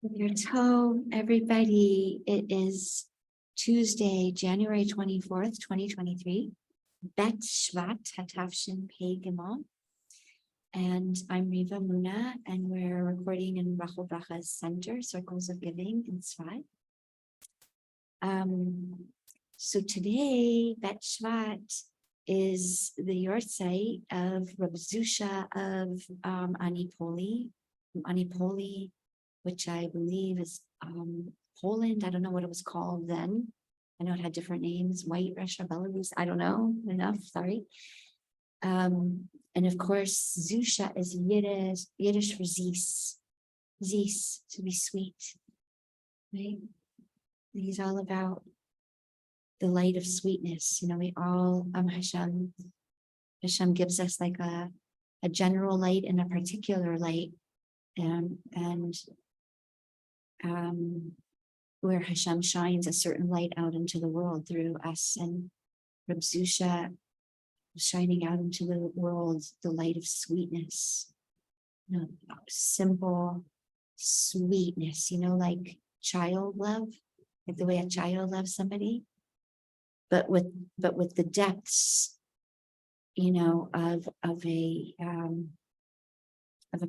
Hello, everybody. It is Tuesday, January 24th, 2023. Bet Shvat Hatavshin Pei Gimel. And I'm Riva Muna, and we're recording in Rachel Bracha's Center, Circles of Giving in Tzfat. So today, Bet Shvat is the yahrzeit of Reb Zusha of Anipoli, which I believe is Poland. I don't know what it was called then. I know it had different names, White Russia, Belarus. I don't know enough, sorry. And of course, Zusha is Yiddish for Zis. Zis, to be sweet, right? He's all about the light of sweetness. You know, we all, Hashem gives us like a general light and a particular light. Where Hashem shines a certain light out into the world through us, and Reb Zusha shining out into the world the light of sweetness, you know, simple sweetness, you know, like child love, like the way a child loves somebody, but with the depths, you know, of a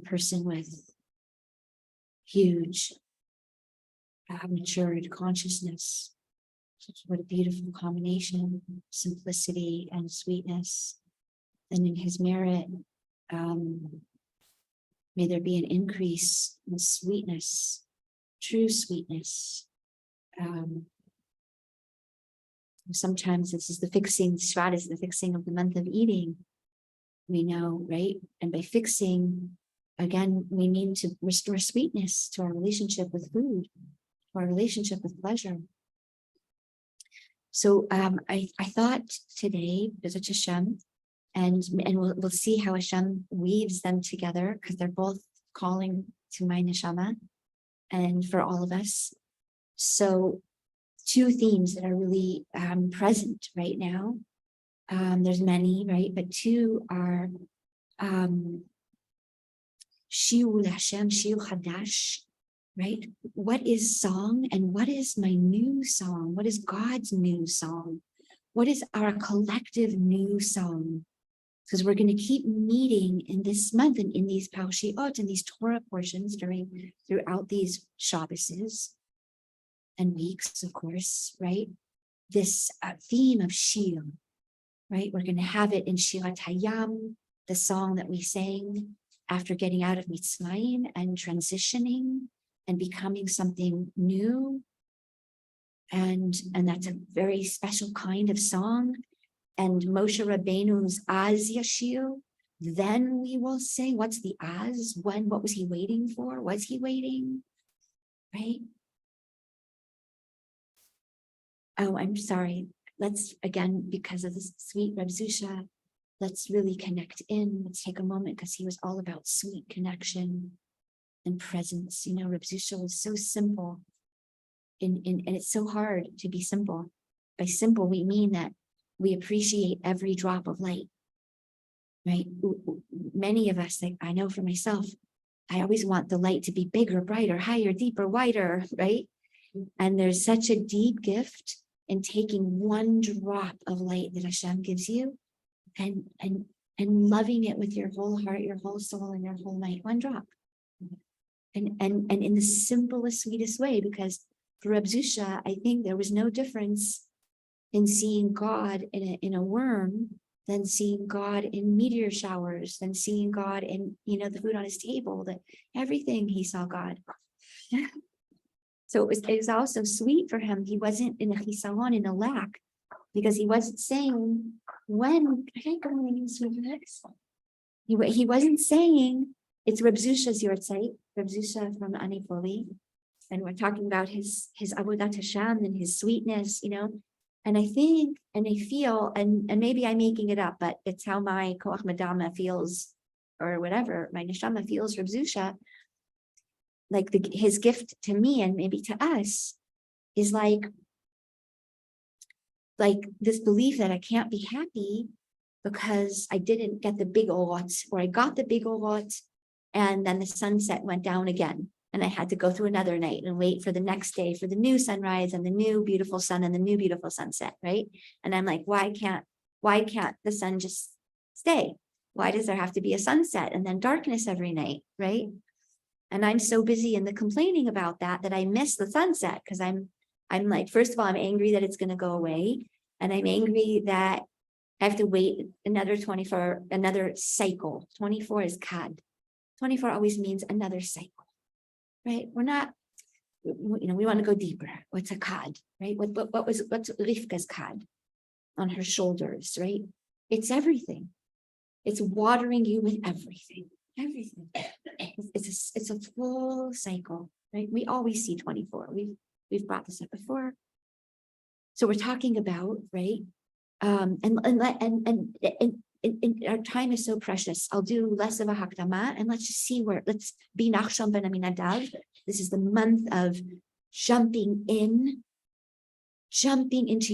person with huge matured consciousness. What a beautiful combination, simplicity and sweetness. And in his merit, may there be an increase in sweetness, true sweetness. Sometimes this is the fixing, Shvat is the fixing of the month of eating. We know, right? And by fixing, again, we mean to restore sweetness to our relationship with food, to our relationship with pleasure. So I thought today, B'ezras Hashem, and we'll see how Hashem weaves them together, because they're both calling to my neshama and for all of us. So two themes that are really present right now. There's many, right? But two are Shir Hashem, Shir Chadash, right? What is song and what is my new song? What is God's new song? What is our collective new song? Because we're going to keep meeting in this month and in these Parshiot and these Torah portions throughout these Shabbases and weeks, of course, right? This theme of Shir, right? We're going to have it in Shirat Hayam, the song that we sang after getting out of Mitzrayim and transitioning and becoming something new. And that's a very special kind of song. And Moshe Rabbeinu's Az Yashir, then we will sing. What's the Az? When? What was he waiting for? Was he waiting? Right? Oh, I'm sorry. Let's, again, because of this sweet Reb Zusha, let's really connect in. Let's take a moment, because he was all about sweet connection and presence. You know, Reb Zusha was so simple, and it's so hard to be simple. By simple, we mean that we appreciate every drop of light, right? Many of us, like I know for myself, I always want the light to be bigger, brighter, higher, deeper, wider, right? And there's such a deep gift in taking one drop of light that Hashem gives you and loving it with your whole heart, your whole soul, and your whole might. One drop. And in the simplest, sweetest way, because for Reb Zusha, I think there was no difference in seeing God in a worm than seeing God in meteor showers, than seeing God in, you know, the food on his table, that everything he saw God. So it was also sweet for him. He wasn't in a chisalon, in a lack, because he wasn't saying, when, I can't go in he wasn't saying, it's Reb Zusha's yahrzeit, Reb Zusha from Anipoli, and we're talking about his avodat Hashem and his sweetness, you know. And I think, and I feel, and maybe I'm making it up, but it's how my koach madama feels, or whatever, my neshama feels Reb Zusha, like his gift to me and maybe to us is like this belief that I can't be happy because I didn't get the big orot, or I got the big orot and then the sunset went down again. And I had to go through another night and wait for the next day for the new sunrise and the new beautiful sun and the new beautiful sunset, right? And I'm like, why can't the sun just stay? Why does there have to be a sunset and then darkness every night, right? And I'm so busy in the complaining about that I miss the sunset because I'm like, first of all, I'm angry that it's going to go away. And I'm angry that I have to wait another 24, another cycle. 24 is kad. 24 always means another cycle, right? We're not, we want to go deeper. What's a kad, right? What's Rivka's kad on her shoulders, right? It's everything. It's watering you with everything. Everything. It's a full cycle, right? We always see 24. We've brought this up before. So we're talking about, right? And our time is so precious. I'll do less of a hakdama and let's just see let's be Nachshon ben Aminadav. This is the month of jumping into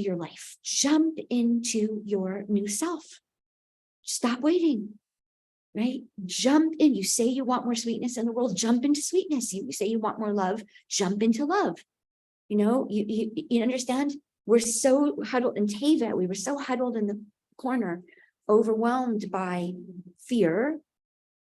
your life, jump into your new self. Stop waiting, right? Jump in. You say you want more sweetness in the world, jump into sweetness. You say you want more love, jump into love. You understand? We're so huddled in Teva. We were so huddled in the corner, overwhelmed by fear,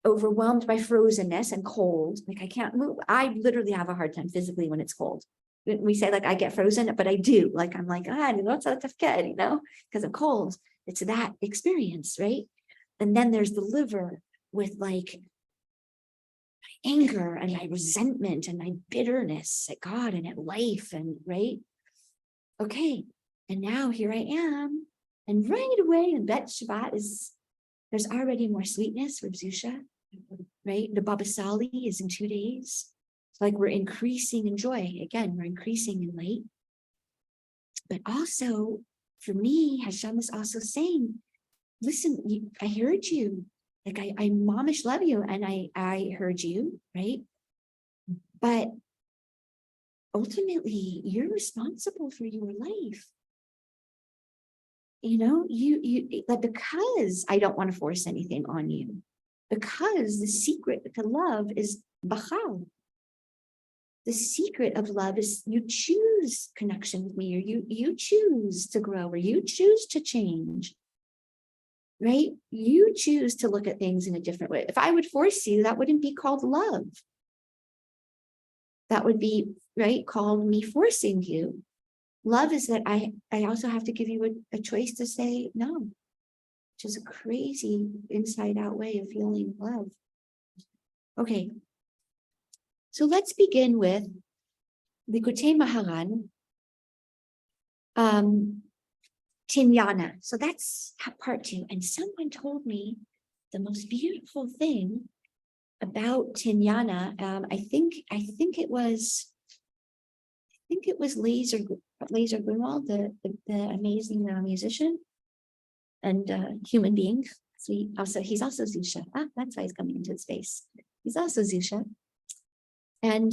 overwhelmed by frozenness and cold. Like I can't move. I literally have a hard time physically when it's cold. We say like I get frozen, but I do. Like I'm like, it's a tough kid, because I'm cold. It's that experience, right? And then there's the liver with like my anger and my resentment and my bitterness at God and at life, and right? Okay, and now here I am, and right away in Bet Shabbat there's already more sweetness for Zusha, right? The Baba Sali is in 2 days. It's like we're increasing in joy. Again, we're increasing in light. But also, for me, Hashem is also saying, listen, I heard you. Like I momish love you, and I heard you, right? But ultimately, you're responsible for your life. You like, because I don't want to force anything on you, because the secret to love is bachal. The secret of love is you choose connection with me, or you choose to grow, or you choose to change, right? You choose to look at things in a different way. If I would force you, that wouldn't be called love. That would be, right, called me forcing you. Love is that I also have to give you a choice to say no, which is a crazy inside out way of feeling love. Okay. So let's begin with Likutei Maharan, Tinyana. So that's part 2. And someone told me the most beautiful thing about Tinyana. I think it was Laser Grunwald, the amazing musician and human being. So he's also Zusha. That's why he's coming into the space. He's also Zusha. And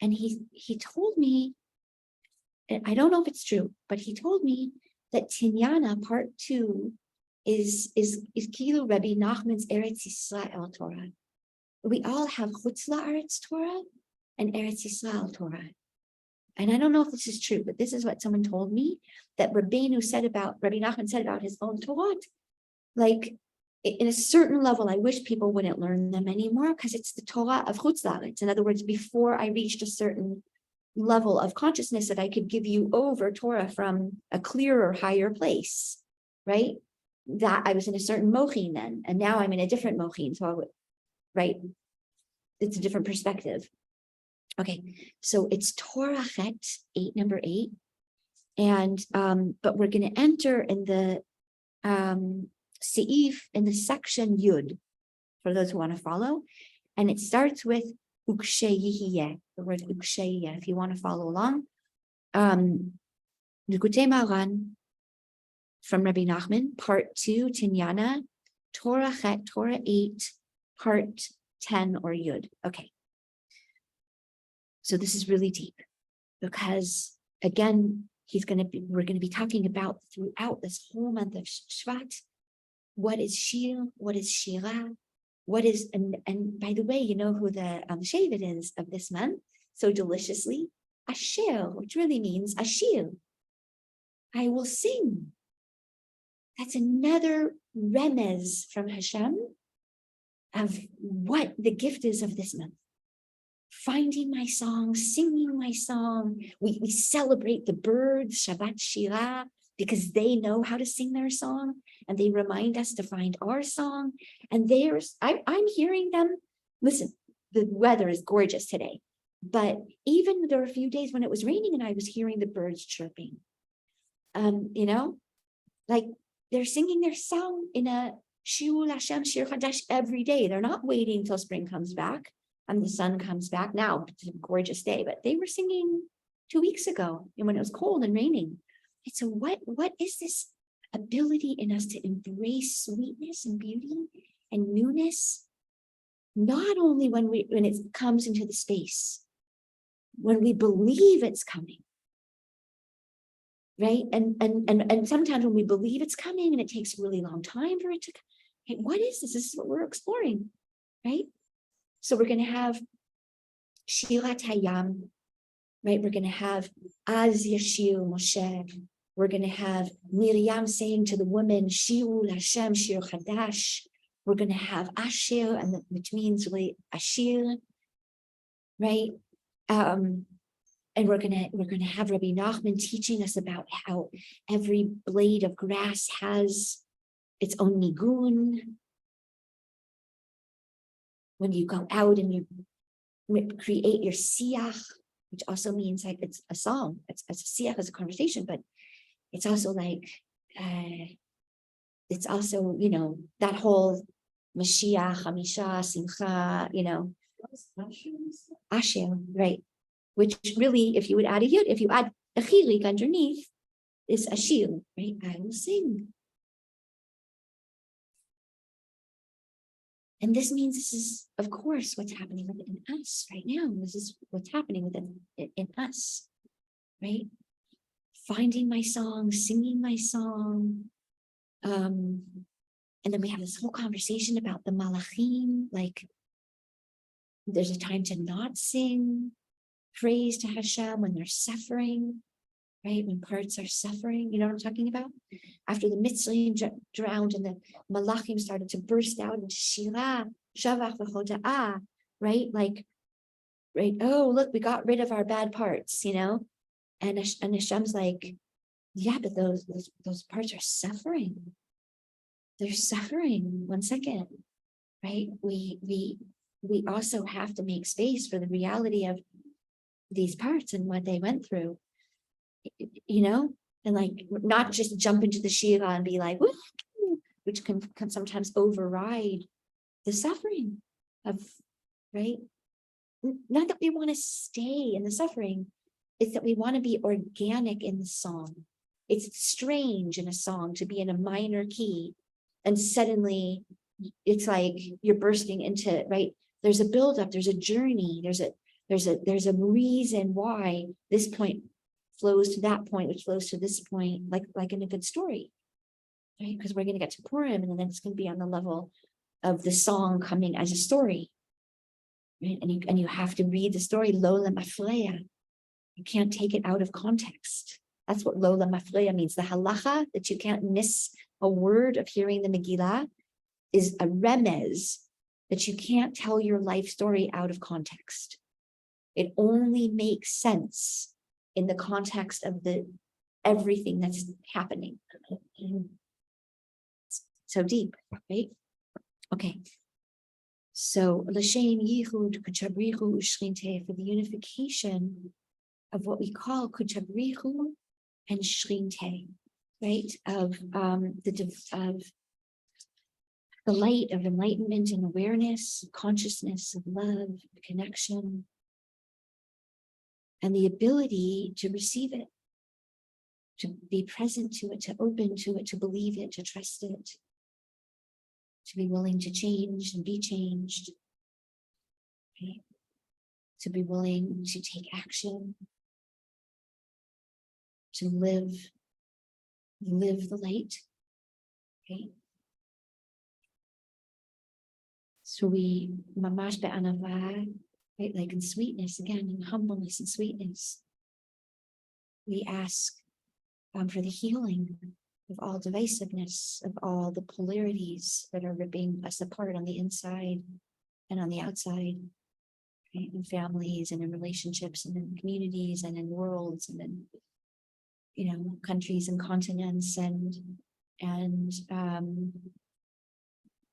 he told me, I don't know if it's true, but he told me that Tinyana part 2 is Kilu Rabbi Nachman's Eretz Yisrael Torah. We all have Chutz La'aretz Torah and Eretz Yisrael Torah. And I don't know if this is true, but this is what someone told me, that Rabbi Nachman said about his own Torah. Like, in a certain level, I wish people wouldn't learn them anymore, because it's the Torah of Chutz La'aretz. In other words, before I reached a certain level of consciousness that I could give you over Torah from a clearer, higher place, right? That I was in a certain mochin then, and now I'm in a different mochin. So, right? It's a different perspective. Okay, so it's Torah Chet 8, number 8, and but we're going to enter in the Seif in the section Yud for those who want to follow, and it starts with Uksheyiyeh, the word Uksheyiyeh. If you want to follow along, Likutei Maharan from Rabbi Nachman, part 2, Tinyana, Torah Chet, Torah 8, part 10 or Yud. Okay. So this is really deep, because again, we're going to be talking about throughout this whole month of Shvat, what is Shir, what is Shirah, what is, and by the way, you know who the Shevet is of this month, so deliciously? Asher, which really means Ashir. I will sing. That's another remez from Hashem of what the gift is of this month. Finding my song, singing my song. We celebrate the birds, Shabbat Shirah, because they know how to sing their song, and they remind us to find our song. And I'm hearing them. Listen, the weather is gorgeous today, but even there were a few days when it was raining and I was hearing the birds chirping. Like they're singing their song in a Shir Chadash every day. They're not waiting till spring comes back and the sun comes back. Now it's a gorgeous day, but they were singing 2 weeks ago and when it was cold and raining. And so what is this ability in us to embrace sweetness and beauty and newness? Not only when it comes into the space, when we believe it's coming, right? And sometimes when we believe it's coming and it takes a really long time for it to come, hey, what is this? This is what we're exploring, right? So we're going to have Shirat Hayam, right? We're going to have Az Yashir Moshe. We're going to have Miriam saying to the woman, Shiru Hashem Shir Chadash. We're going to have Asher, which means really Ashir, right? And we're gonna have Rabbi Nachman teaching us about how every blade of grass has its own nigun. When you go out and you create your siach, which also means like it's a song. It's a siach as a conversation, but it's also like it's also that whole Mashiach, Hamisha, Simcha, Asher, right? Which really, if you would add if you add a chilik underneath, is a shir, right? I will sing. And this means this is, of course, what's happening within us right now. This is what's happening within in us, right? Finding my song, singing my song. And then we have this whole conversation about the malachim, like there's a time to not sing praise to Hashem when they're suffering, right? When parts are suffering, you know what I'm talking about? After the Mitzrayim drowned and the Malachim started to burst out into Shirah, Shavach v'Hoda'ah, right? Like, right? Oh, look, we got rid of our bad parts, And Hashem's like, yeah, but those parts are suffering. They're suffering. 1 second, right? We also have to make space for the reality of these parts and what they went through, and like not just jump into the Shiva and be like, woo, which can sometimes override the suffering of, right? Not that we want to stay in the suffering, it's that we want to be organic in the song. It's strange in a song to be in a minor key and suddenly it's like you're bursting into, right? There's a buildup, there's a journey, there's a reason why this point flows to that point, which flows to this point, like in a good story, right? Because we're going to get to Purim, and then it's going to be on the level of the song coming as a story, right? And you have to read the story Lola Mafleya. You can't take it out of context. That's what Lola Mafleya means. The halacha, that you can't miss a word of hearing the Megillah, is a remez that you can't tell your life story out of context. It only makes sense in the context of everything that's happening. So deep, right? Okay. So l'shem yichud kuchabrichu u'shrinte, for the unification of what we call kuchabrichu and shrinte, right? Of the light of enlightenment and awareness, consciousness of love, connection, and the ability to receive it, to be present to it, to open to it, to believe it, to trust it, to be willing to change and be changed, right? To be willing to take action, to live the light, right? It's So we mamash be'anava, right, like in sweetness, again, in humbleness and sweetness. We ask for the healing of all divisiveness, of all the polarities that are ripping us apart on the inside and on the outside, right? In families and in relationships and in communities and in worlds and in, countries and continents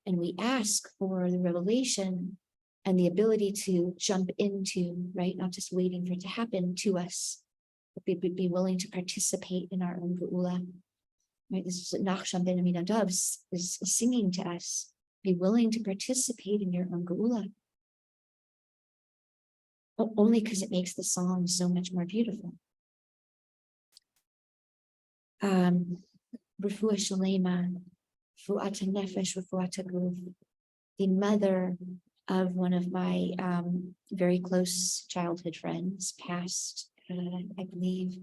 and we ask for the revelation and the ability to jump into, right, not just waiting for it to happen to us, but be willing to participate in our own geula. Right, this is what Nachshon ben Aminadav is singing to us. Be willing to participate in your own geula. Only because it makes the song so much more beautiful. Refuah Shalema, Refuat Nefesh, Refuat Guf, the mother of one of my very close childhood friends, passed, I believe,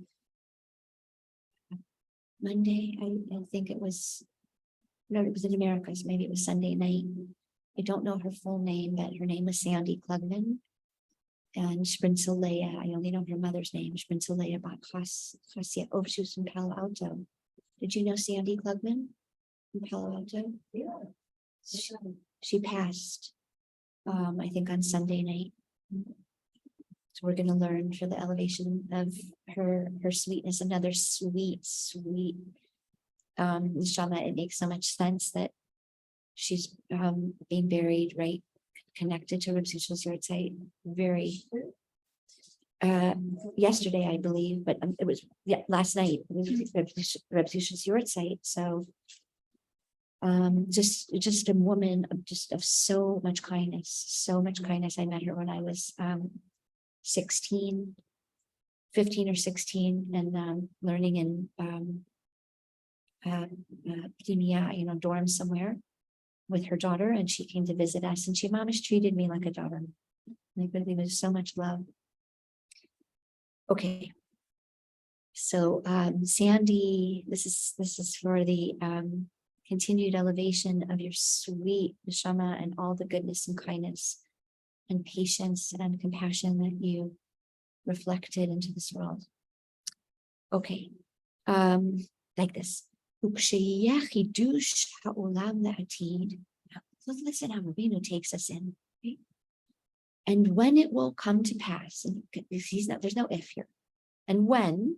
Monday. I think it was, no, it was in America, so maybe it was Sunday night. I don't know her full name, but her name was Sandy Klugman. And Shprintzalea, I only know her mother's name, Shprintzalea Bat Chassia. Oh, she was from Palo Alto. Did you know Sandy Klugman from Palo Alto? Yeah. She passed, I think on Sunday night. So we're going to learn for the elevation of her sweetness, another sweet neshama. It makes so much sense that she's being buried right connected to Reb Susha's yard site. Very yesterday, I believe, but it was last night. It was Reb Susha's yard site. So just a woman of so much kindness, I met her when I was 15 or 16, and learning in Pneumonia, dorm somewhere with her daughter, and she came to visit us, and she mamish treated me like a daughter. Like really, was so much love. Okay, so Sandy, this is for the continued elevation of your sweet neshama and all the goodness and kindness and patience and compassion that you reflected into this world. Okay, like this. Let's listen how Rabbeinu takes us in. Right? And when it will come to pass, and there's no if here, and when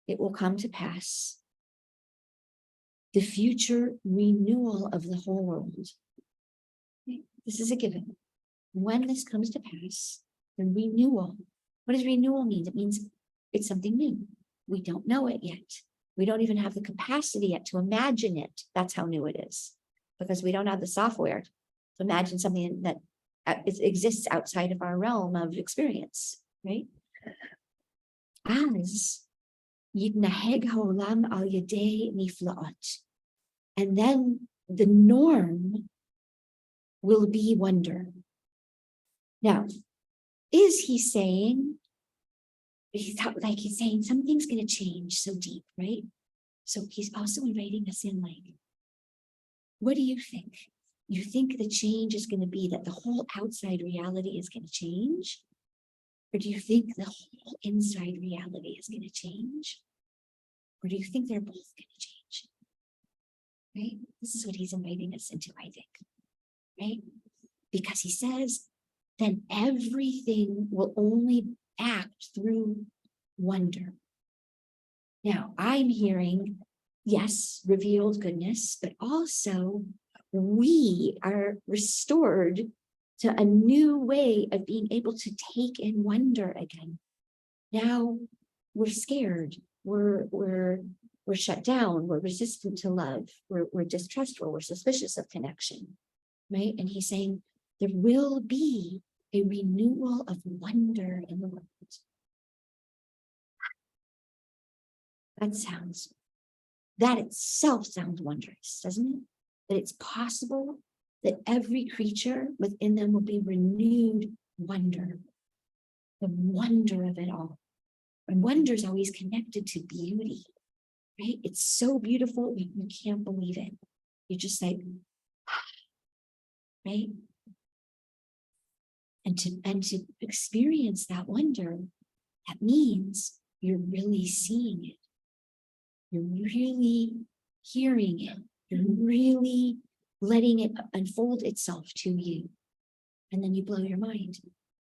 it will come to pass, the future renewal of the whole world. Right? This is a given. When this comes to pass, the renewal. What does renewal mean? It means it's something new. We don't know it yet. We don't even have the capacity yet to imagine it. That's how new it is, because we don't have the software to imagine something that exists outside of our realm of experience, right? As yitnaheg haolam al yedei niflaot, and then the norm will be wonder. Now, is he saying? He's saying something's going to change so deep, right? So he's also inviting us in, like, what do you think? You think the change is going to be that the whole outside reality is going to change? Or do you think the whole inside reality is going to change? Or do you think they're both going to change? Right? This is what he's inviting us into, I think. Right? Because he says, then everything will only act through wonder. Now, I'm hearing, yes, revealed goodness, but also we are restored to a new way of being able to take in wonder again. Now we're scared, we're shut down, we're resistant to love, we're distrustful, we're suspicious of connection, right? And he's saying there will be a renewal of wonder in the world. That itself sounds wondrous, doesn't it? That it's possible that every creature within them will be renewed wonder, the wonder of it all. And wonder is always connected to beauty, right? It's so beautiful, you can't believe it. You're just like, right? And to experience that wonder, that means you're really seeing it. You're really hearing it. You're really letting it unfold itself to you. And then you blow your mind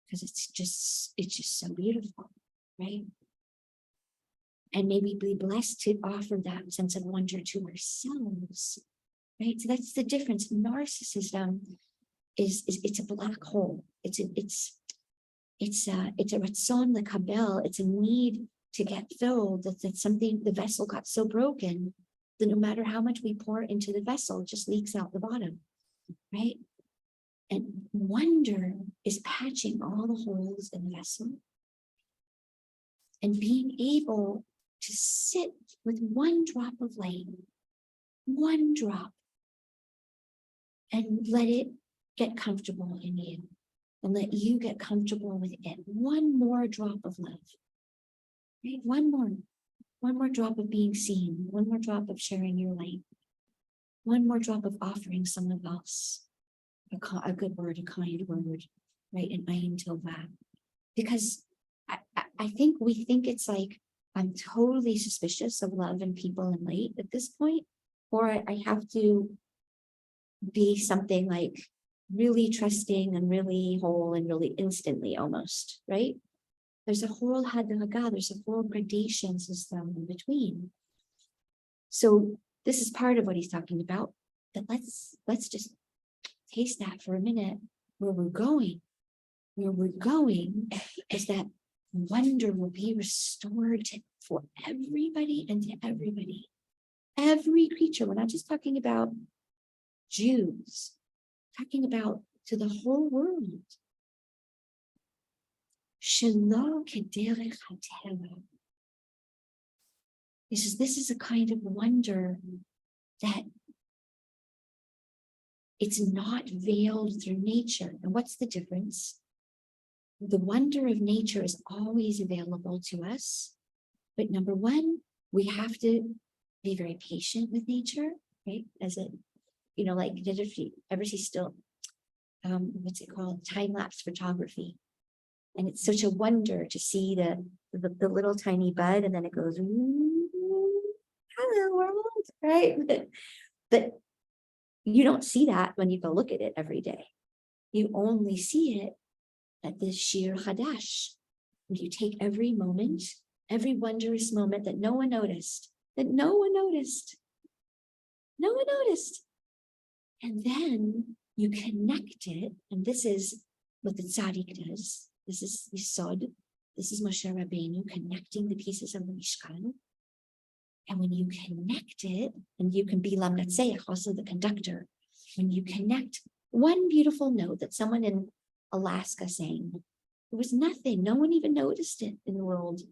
because it's just so beautiful, right? And maybe be blessed to offer that sense of wonder to ourselves, right? So that's the difference. Narcissism is it's a black hole. It's a ratzon lekabel. It's a need to get filled. That's something, the vessel got so broken that no matter how much we pour into the vessel, it just leaks out the bottom, right? And wonder is patching all the holes in the vessel and being able to sit with one drop of light, one drop, and let it get comfortable in you and let you get comfortable with it. One more drop of love, right? One more drop of being seen, one more drop of sharing your light, one more drop of offering someone else a good word, a kind word, right? An ayin tova. Because I think we think it's like, I'm totally suspicious of love and people and light at this point, or I have to be something like really trusting and really whole and really instantly almost, right? There's a whole hadaga, there's a whole gradation system in between. So this is part of what he's talking about, but let's just taste that for a minute. Where we're going is that wonder will be restored for everybody and to everybody. Every creature. We're not just talking about Jews, talking about to the whole world. Shelo kederech hateva. He says this is a kind of wonder that it's not veiled through nature. And what's the difference? The wonder of nature is always available to us. But number one, we have to be very patient with nature, right? As it, like, did you ever see still, what's it called? Time-lapse photography. And it's such a wonder to see the little tiny bud, and then it goes, hello world, right? But you don't see that when you go look at it every day. You only see it at this Shir Chadash. And you take every moment, every wondrous moment that no one noticed, and then you connect it, and this is what the tzaddik does. This is Yisod. This is Moshe Rabbeinu connecting the pieces of the Mishkan. And when you connect it, and you can be Lamnatseach, also the conductor, when you connect one beautiful note that someone in Alaska sang, it was nothing. No one even noticed it in the world.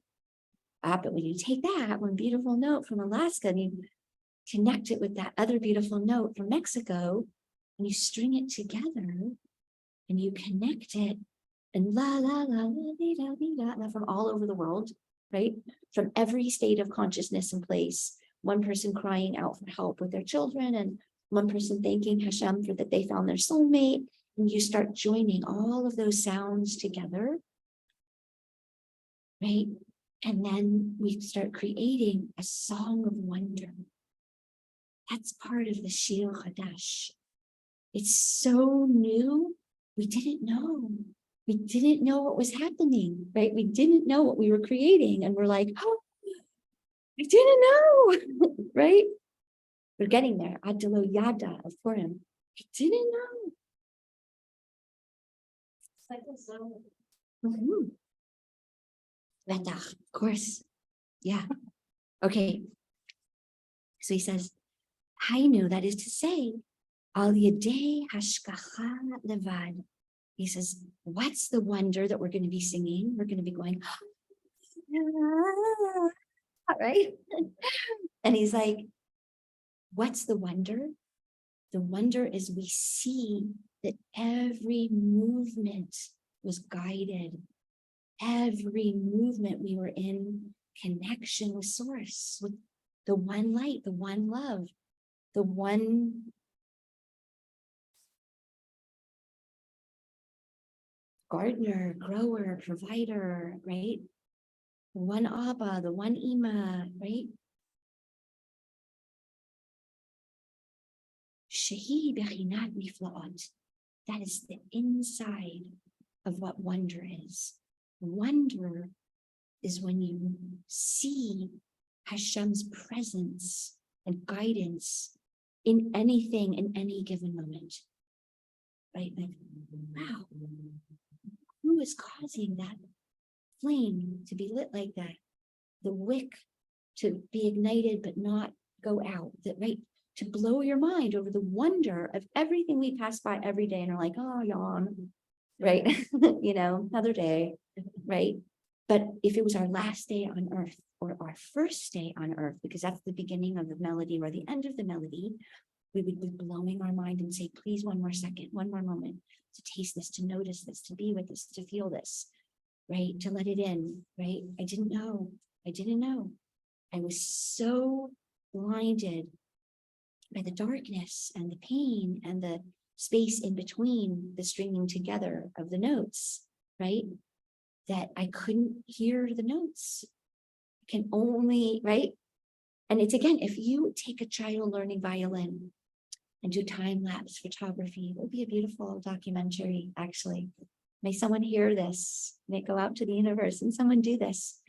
But when you take that one beautiful note from Alaska and you connect it with that other beautiful note from Mexico, and you string it together and you connect it, and la la la la la la la from all over the world, right? From every state of consciousness and place. One person crying out for help with their children, and one person thanking Hashem for that they found their soulmate. And you start joining all of those sounds together, right? And then we start creating a song of wonder. That's part of the Shir Chadash. It's so new. We didn't know. We didn't know what was happening, right? We didn't know what we were creating. And we're like, oh, I didn't know, right? We're getting there. Adelo Yada of Purim. I didn't know. Mm-hmm. Of course. Yeah. Okay. So he says, Hainu, that is to say, Al Yadei Hashkacha Levad. He says, what's the wonder that we're going to be singing? We're going to be going, right? And he's like, what's the wonder? The wonder is we see that every movement was guided. Every movement we were in connection with Source, with the one light, the one love, the one gardener, grower, provider, right? The one Abba, the one Ima, right? Shehi bechinat niflaot. That is the inside of what wonder is. Wonder is when you see Hashem's presence and guidance in anything in any given moment. Right? Like, wow, who is causing that flame to be lit like that? The wick to be ignited but not go out. That, right? To blow your mind over the wonder of everything we pass by every day and are like, oh, yawn, right? Another day, right? But if it was our last day on earth or our first day on earth, because that's the beginning of the melody or the end of the melody, we would be blowing our mind and say, please, one more second, one more moment to taste this, to notice this, to be with this, to feel this, right? To let it in, right? I didn't know. I was so blinded by the darkness and the pain and the space in between the stringing together of the notes, right? That I couldn't hear the notes. I can only, right? And it's, again, if you take a child learning violin and do time-lapse photography, it would be a beautiful documentary, actually. May someone hear this, may go out to the universe and someone do this.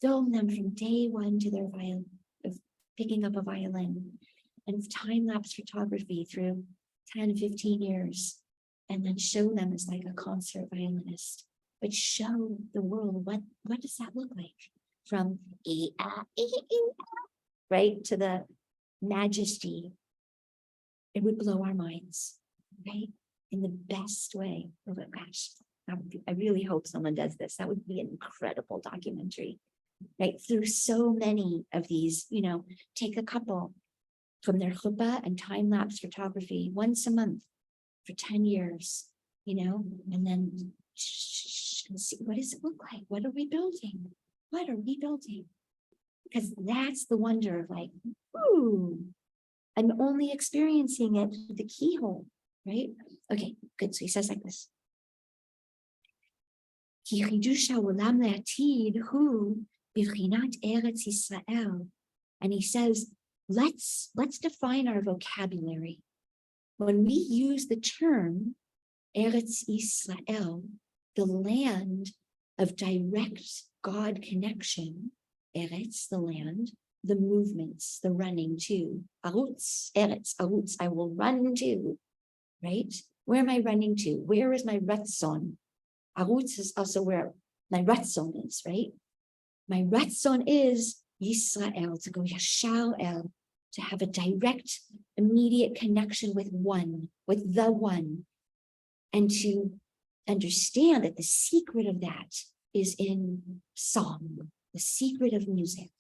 Film them from day one to their violin, of picking up a violin, and time-lapse photography through 10, 15 years, and then show them as like a concert violinist, but show the world what does that look like? From right to the majesty. It would blow our minds, right? In the best way. Oh my gosh, I really hope someone does this. That would be an incredible documentary, right? Through so many of these, take a couple from their chuppah and time-lapse photography once a month for 10 years, and then see, what does it look like? What are we building? Because that's the wonder of like, ooh, I'm only experiencing it through the keyhole, right? Okay, good. So he says like this. Ki chidush ha'olam le'atid hu bivchinat Eretz Yisrael. And he says, let's define our vocabulary. When we use the term Eretz Yisrael, the land of direct God connection, Eretz, the land, the movements, the running to, Arutz, Eretz, Arutz, I will run to, right? Where am I running to? Where is my Ratzon? Arutz is also where my Ratzon is, right? My Ratzon is Yisrael, to go Yashar El, to have a direct, immediate connection with the one, and to understand that the secret of that is in song, the secret of music,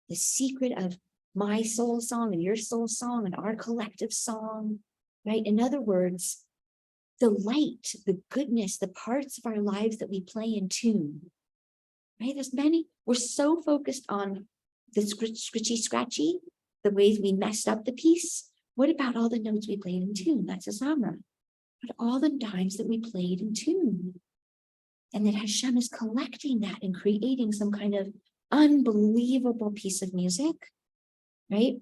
the secret of my soul song and your soul song and our collective song, right? In other words, the light, the goodness, the parts of our lives that we play in tune, right? There's many, we're so focused on the scratchy, the ways we messed up the piece. What about all the notes we played in tune? That's a samra. But all the times that we played in tune, and that Hashem is collecting that and creating some kind of unbelievable piece of music, right?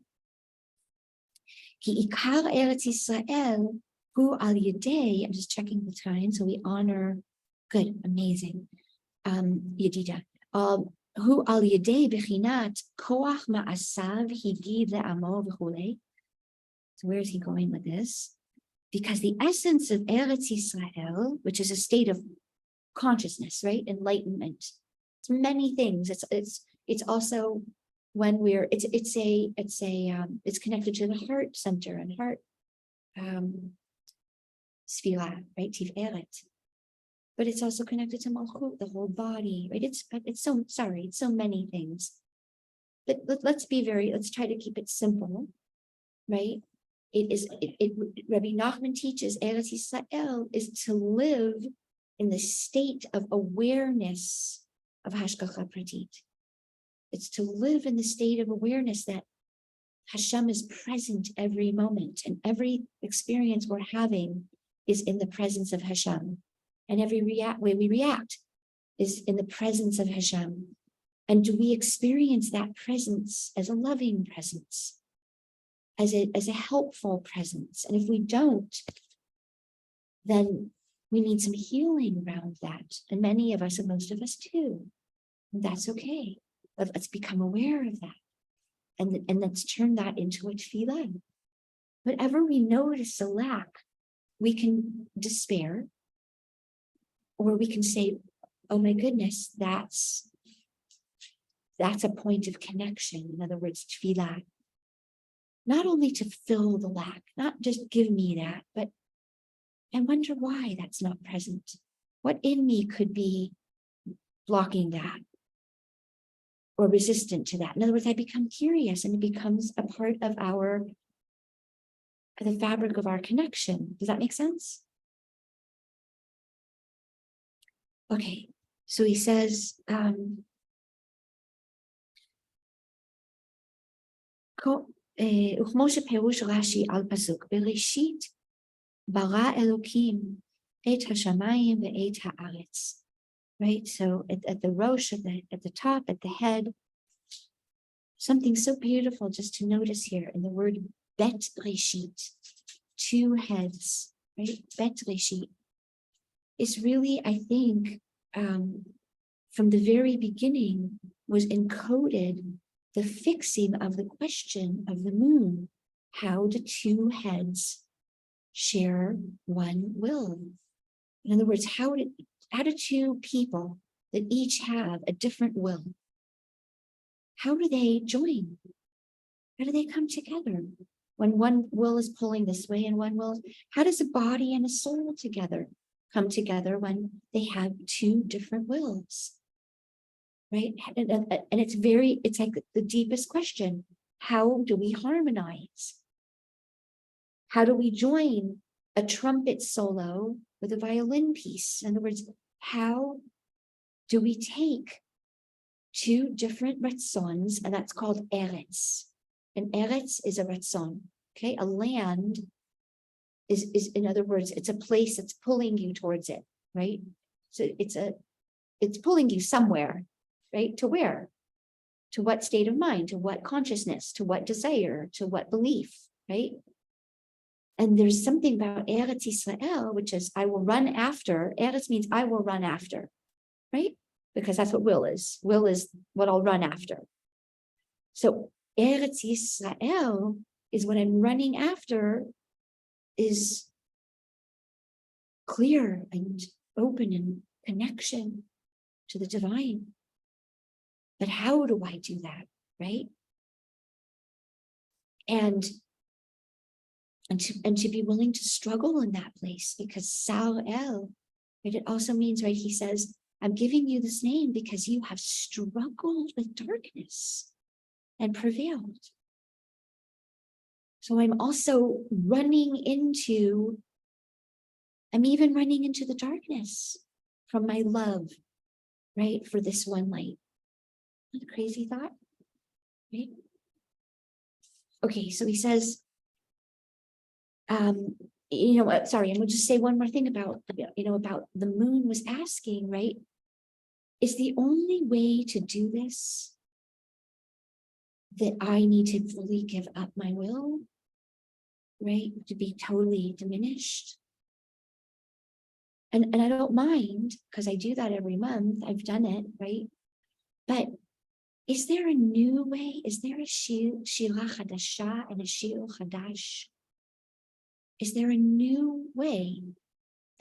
Ki ikar Eretz Yisrael hu al yedei. I'm just checking the time, so we honor. Good, amazing. Yedida. Hu al yedei bechinat koach ma'asav higid le'amo v'chulei. So where is he going with this? Because the essence of Eretz Yisrael, which is a state of consciousness, right? Enlightenment. It's many things. It's also when we're it's connected to the heart center and heart sfira, right? Tiferet. But it's also connected to Malchut, the whole body, right? It's so many things. But let's try to keep it simple, right? Rabbi Nachman teaches Eretz Yisrael is to live in the state of awareness of Hashgacha Pratit. It's to live in the state of awareness that Hashem is present every moment, and every experience we're having is in the presence of Hashem. And every way we react is in the presence of Hashem. And do we experience that presence as a loving presence, as a helpful presence? And if we don't, then we need some healing around that. And many of us, and most of us too. And that's okay. But let's become aware of that. And let's turn that into a tefillah. Whenever we notice a lack, we can despair, or we can say, oh my goodness, that's a point of connection. In other words, tefillah. Not only to fill the lack, not just give me that, but I wonder why that's not present. What in me could be blocking that or resistant to that? In other words, I become curious, and it becomes a part of the fabric of our connection. Does that make sense? Okay, so he says, וכמו שפירוש רש"י על פסוק, בראשית ברא אלוקים את השמיים ואת הארץ. Right, so at the rosh, at the top, at the head, something so beautiful just to notice here in the word bet reshit, two heads, right? Bet reshit is really, I think, from the very beginning was encoded the fixing of the question of the moon. How do two heads share one will? In other words, how do two people that each have a different will, how do they join? How do they come together? When one will is pulling this way and one will, how does a body and a soul together come together when they have two different wills? Right? And it's like the deepest question. How do we harmonize? How do we join a trumpet solo with a violin piece? In other words, how do we take two different ratzons, and that's called eretz. And eretz is a ratzon, okay? A land is in other words, it's a place that's pulling you towards it, right? So it's pulling you somewhere, right? To where? To what state of mind? To what consciousness? To what desire? To what belief, right? And there's something about Eretz Yisrael, which is I will run after. Eretz means I will run after, right? Because that's what will is. Will is what I'll run after. So Eretz Yisrael is what I'm running after is clear and open and connection to the divine. But how do I do that, right? And to be willing to struggle in that place, because Sar El, right, it also means, right, he says, I'm giving you this name because you have struggled with darkness and prevailed. So I'm also running into the darkness from my love, right, for this one light. Not a crazy thought, right? Okay, so he says, sorry, and we'll just say one more thing about the moon was asking, right? Is the only way to do this that I need to fully give up my will, right? To be totally diminished. And I don't mind, because I do that every month. I've done it, right? But is there a new way? Is there a Shir Chadash and a Shir Chadash? Is there a new way?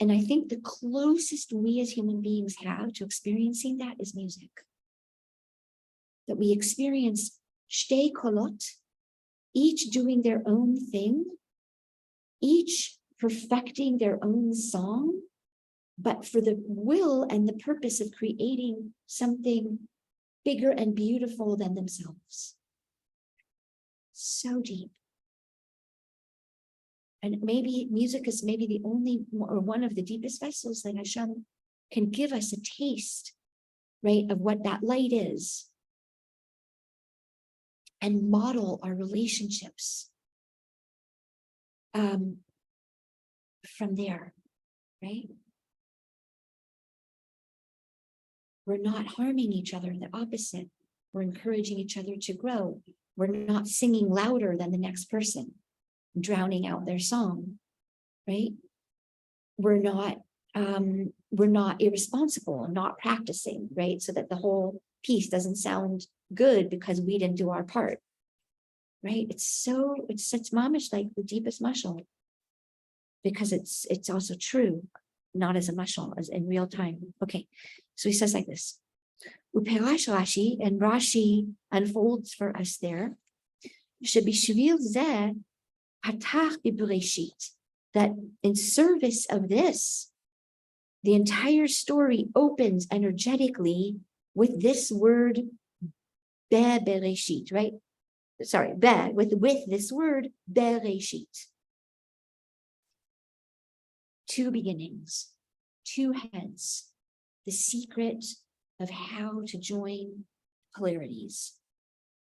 And I think the closest we as human beings have to experiencing that is music. That we experience shtei kolot, each doing their own thing, each perfecting their own song, but for the will and the purpose of creating something bigger and beautiful than themselves. So deep. And maybe music is maybe the only or one of the deepest vessels that Hashem can give us a taste, right, of what that light is, and model our relationships from there, right? We're not harming each other, the opposite. We're encouraging each other to grow. We're not singing louder than the next person, drowning out their song, right? We're not irresponsible, not practicing, right? So that the whole piece doesn't sound good because we didn't do our part, right? It's mamish like the deepest mashal, because it's also true, not as a mashal, as in real time. Okay, so he says like this. Uperash Rashi, and Rashi unfolds for us there. Shebishvil zeh patach b'bereshit, that in service of this, the entire story opens energetically with this word bereshit, right? Sorry, with this word bereshit. Two beginnings, two heads, the secret of how to join polarities,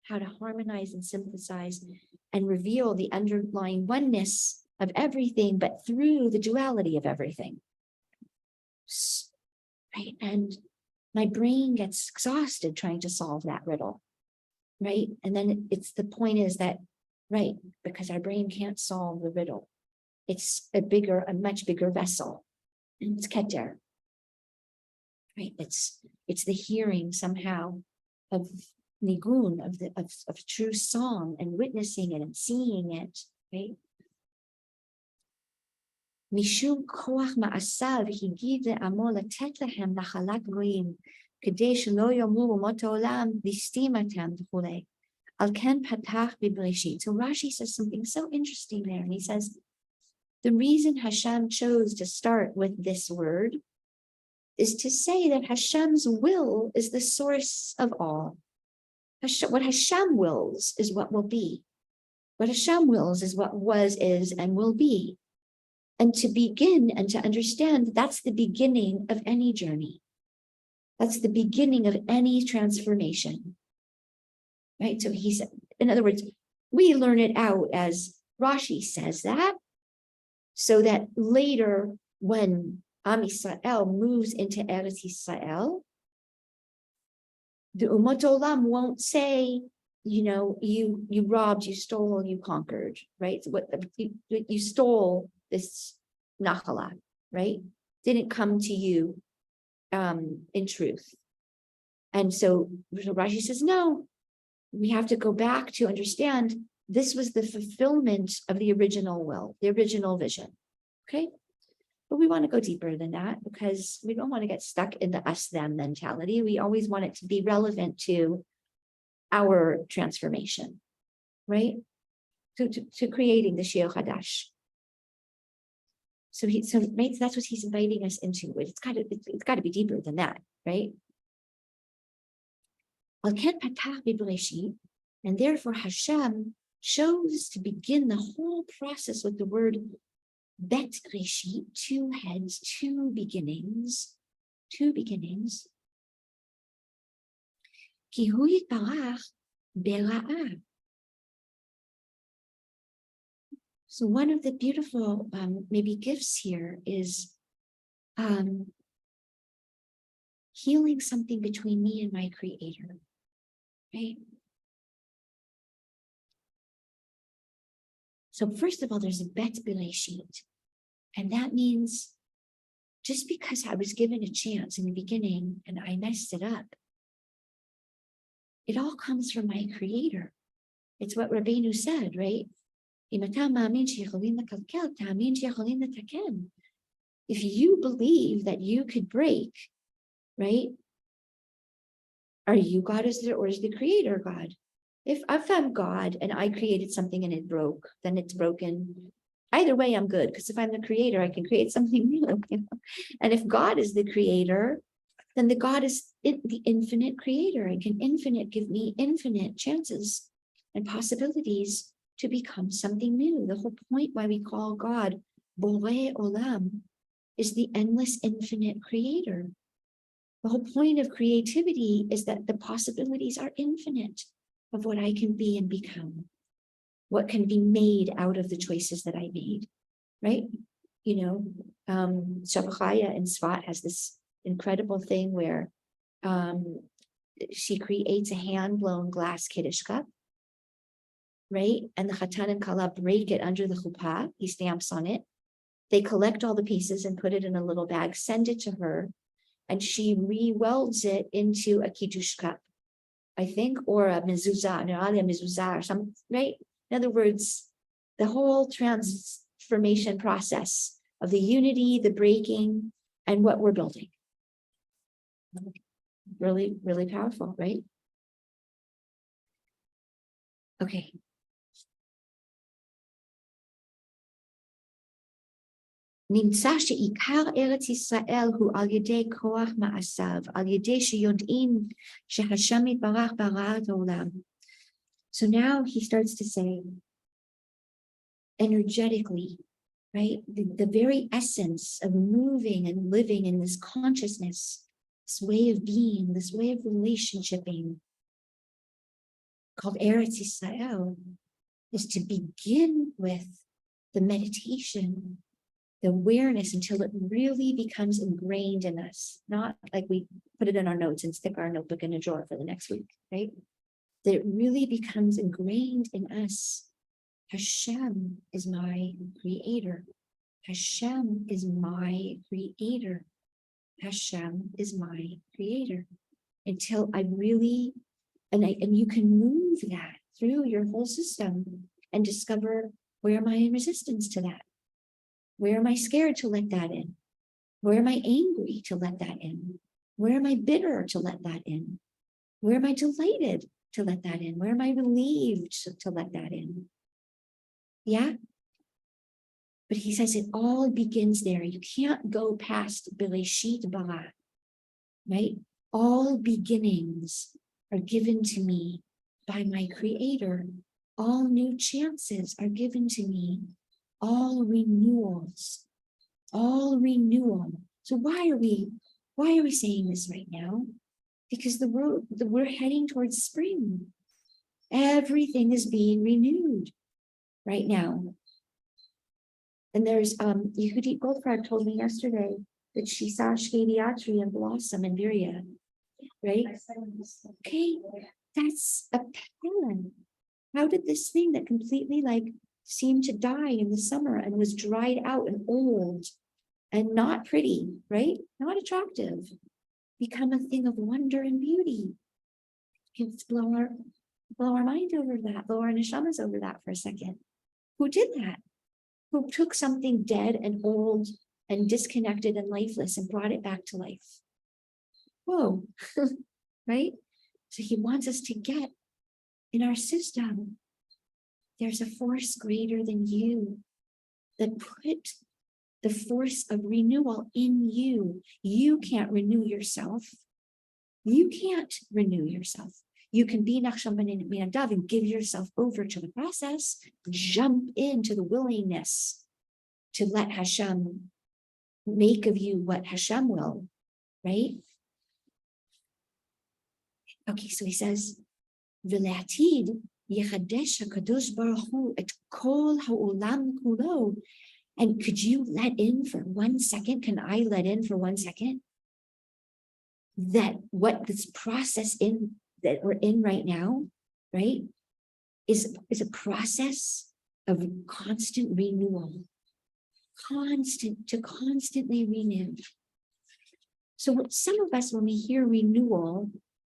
how to harmonize and synthesize and reveal the underlying oneness of everything, but through the duality of everything. Right? And my brain gets exhausted trying to solve that riddle, right? And then the point is that, right, because our brain can't solve the riddle. It's a much bigger vessel. And it's keter. Right? It's the hearing somehow of nigun, of true song, and witnessing it and seeing it, right? Mishum koach ma'asav higid le'amo latet lehem nachalat goyim kedei shelo yomu umot ha'olam listimatem v'chulei al ken patach b'bereshit. So Rashi says something so interesting there, and he says the reason Hashem chose to start with this word is to say that Hashem's will is the source of all. What Hashem wills is what will be. What Hashem wills is what was, is, and will be. And to begin and to understand, that's the beginning of any journey. That's the beginning of any transformation. Right? So he said, in other words, we learn it out as Rashi says that, so that later when Am Yisrael moves into Eretz Yisrael, the Umot Olam won't say, you robbed, you stole, you conquered, right? So you stole this nachala, right? Didn't come to you in truth. And so Rashi says, no, we have to go back to understand this was the fulfillment of the original will, the original vision, okay? But we want to go deeper than that because we don't want to get stuck in the us-them mentality. We always want it to be relevant to our transformation, right? To creating the Shir Chadash. So that's what he's inviting us into. It's got to be deeper than that, right? And therefore Hashem chose to begin the whole process with the word Bet Reshit, two heads, two beginnings. Ki hu yitbarach bera'ah. So one of the beautiful maybe gifts here is healing something between me and my Creator, right? So first of all, there's a Bet Bereshit. And that means just because I was given a chance in the beginning and I messed it up, it all comes from my Creator. It's what Rabbeinu said, right? If you believe that you could break, right? Are you God or is the Creator God? If I'm God and I created something and it broke, then it's broken. Either way, I'm good, because if I'm the Creator, I can create something new. And if God is the Creator, then the God is the infinite Creator and can give me infinite chances and possibilities to become something new. The whole point why we call God Borei Olam is the endless, infinite Creator. The whole point of creativity is that the possibilities are infinite of what I can be and become, what can be made out of the choices that I made, right? Shabachaya in Svat has this incredible thing where She creates a hand-blown glass Kiddush cup, right? And the Chatan and Kala break it under the chuppah. He stamps on it. They collect all the pieces and put it in a little bag, send it to her, and she re-welds it into a Kiddush cup, I think, or a mezuzah, or some, right? In other words, the whole transformation process of the unity, the breaking, and what we're building. Really, really powerful, right? Okay. נמצא שעיקר ארץ ישראל הוא על ידי כוח מעשיו, על ידי שיודעים שהשם יתברך ברא את העולם. So now he starts to say, energetically, right? The very essence of moving and living in this consciousness, this way of being, this way of relationshiping, called Eretz Yisrael, is to begin with the meditation, the awareness, until it really becomes ingrained in us. Not like we put it in our notes and stick our notebook in a drawer for the next week, right? That it really becomes ingrained in us. Hashem is my creator. Hashem is my creator. Hashem is my creator. Until I really, and you can move that through your whole system and discover, where am I in resistance to that? Where am I scared to let that in? Where am I angry to let that in? Where am I bitter to let that in? Where am I delighted to let that in? Where am I relieved to let that in? Yeah? But he says it all begins there. You can't go past Bereshit bara, right? All beginnings are given to me by my creator. All new chances are given to me. All renewals, all renewal. So why are we saying this right now? Because we're heading towards spring. Everything is being renewed right now. And there's Yehudit Goldfraud told me yesterday that she saw Shkediatri and blossom in Viria, right? Okay, that's a pattern. How did this thing that completely seemed to die in the summer and was dried out and old and not pretty, right? Not attractive, become a thing of wonder and beauty? Let's blow our mind over that, blow our neshamas over that for a second. Who did that? Who took something dead and old and disconnected and lifeless and brought it back to life? Whoa, right? So he wants us to get in our system. There's a force greater than you that put the force of renewal in you. You can't renew yourself. You can't renew yourself. You can be Nachshon ben Aminadav and give yourself over to the process, jump into the willingness to let Hashem make of you what Hashem will, right? Okay, so he says, V'le'atid yechadesh HaKadosh Baruch Hu et kol ha'olam kulo. And could you let in for 1 second? Can I let in for 1 second? That what this process that we're in right now, right, is a process of constant renewal, constantly renew. So some of us, when we hear renewal,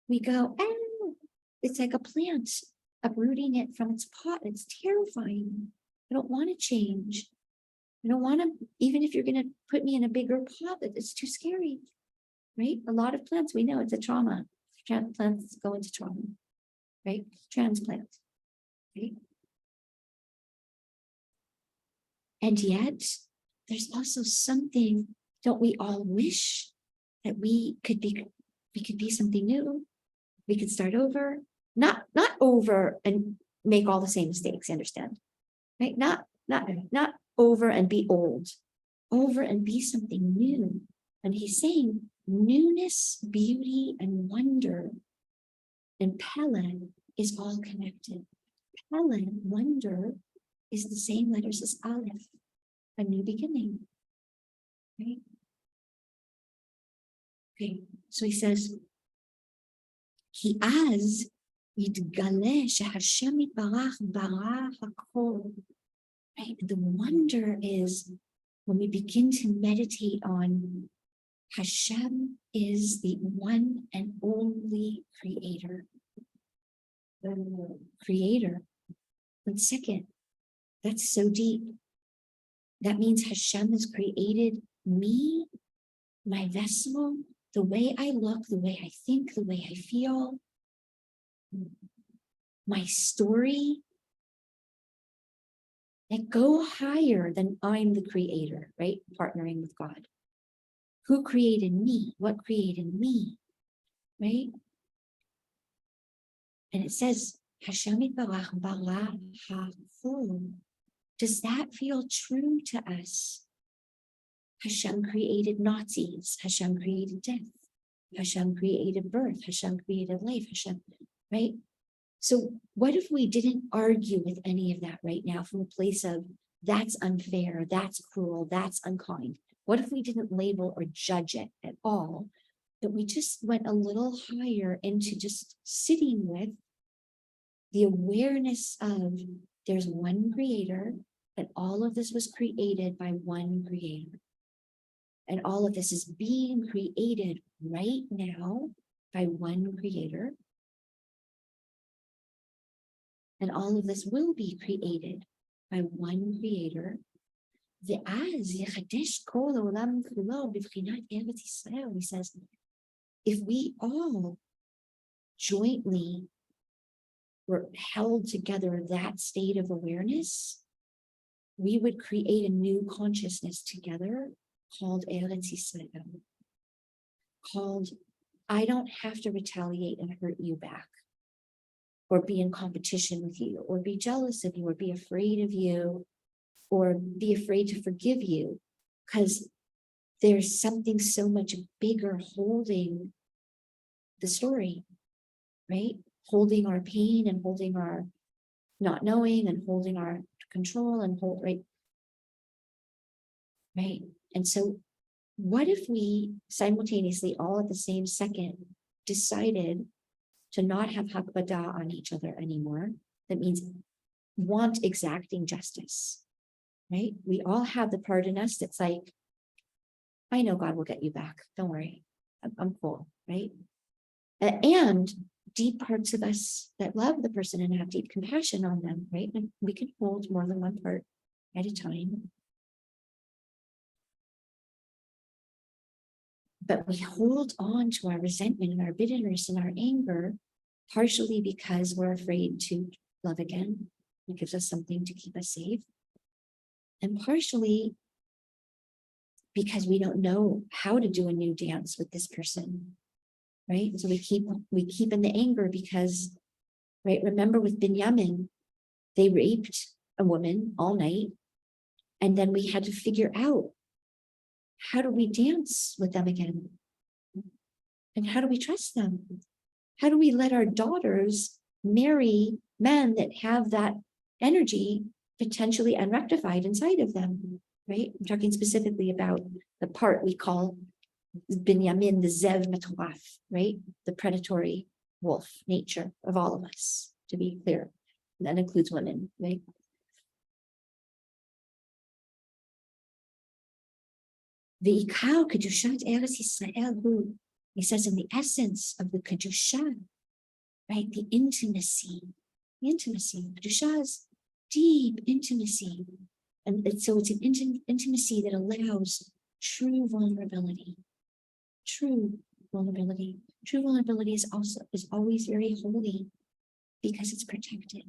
we go, oh, it's like a plant, uprooting it from its pot. It's terrifying. I don't want to change. I don't want to, even if you're going to put me in a bigger pot, it's too scary, right? A lot of plants, we know it's a trauma. Plants go into trauma, right? Transplant, right? And yet, there's also something, don't we all wish that we could be something new? We could start over, not over and make all the same mistakes, understand? Right? Not over and be old, over and be something new. And he's saying newness, beauty, and wonder, and Pele is all connected. Pele, wonder, is the same letters as Aleph, a new beginning. Right? Okay, so he says, כי אז יתגלה שהשם יתברך ברא הכל. Right? The wonder is when we begin to meditate on Hashem is the one and only creator. The creator. 1 second. That's so deep. That means Hashem has created me, my vessel, the way I look, the way I think, the way I feel, my story. That go higher than I'm the creator, right? Partnering with God. Who created me? What created me? Right? And it says, Hashem yitbarach bara hakol. Does that feel true to us? Hashem created Nazis. Hashem created death. Hashem created birth. Hashem created life. Hashem, right? So what if we didn't argue with any of that right now from a place of that's unfair, that's cruel, that's unkind? What if we didn't label or judge it at all, but we just went a little higher into just sitting with the awareness of there's one creator, and all of this was created by one creator. And all of this is being created right now by one creator. And all of this will be created by one creator. He says, if we all jointly were held together in that state of awareness, we would create a new consciousness together called Eretz Yisrael. Called, I don't have to retaliate and hurt you back, or be in competition with you, or be jealous of you, or be afraid of you, or be afraid to forgive you, because there's something so much bigger holding the story, right? Holding our pain and holding our not knowing and holding our control and right? And so what if we simultaneously, all at the same second, decided to not have hakbada on each other anymore? That means want exacting justice, right? We all have the part in us that's like, I know God will get you back. Don't worry. I'm cool, right? And deep parts of us that love the person and have deep compassion on them, right? And we can hold more than one part at a time. But we hold on to our resentment and our bitterness and our anger, partially because we're afraid to love again. It gives us something to keep us safe. And partially because we don't know how to do a new dance with this person, right? So we keep in the anger because, right? Remember with Binyamin, they raped a woman all night, and then we had to figure out, how do we dance with them again? And how do we trust them? How do we let our daughters marry men that have that energy potentially unrectified inside of them, right? I'm talking specifically about the part we call Binyamin, the Zev Metoraf, right? The predatory wolf nature of all of us, to be clear. And that includes women, right? Ve'ikar kedushat Eretz Yisrael hu, he says, in the essence of the kedusha, right? The intimacy, kedusha is deep intimacy, and so it's an intimacy that allows true vulnerability. True vulnerability is always very holy because it's protected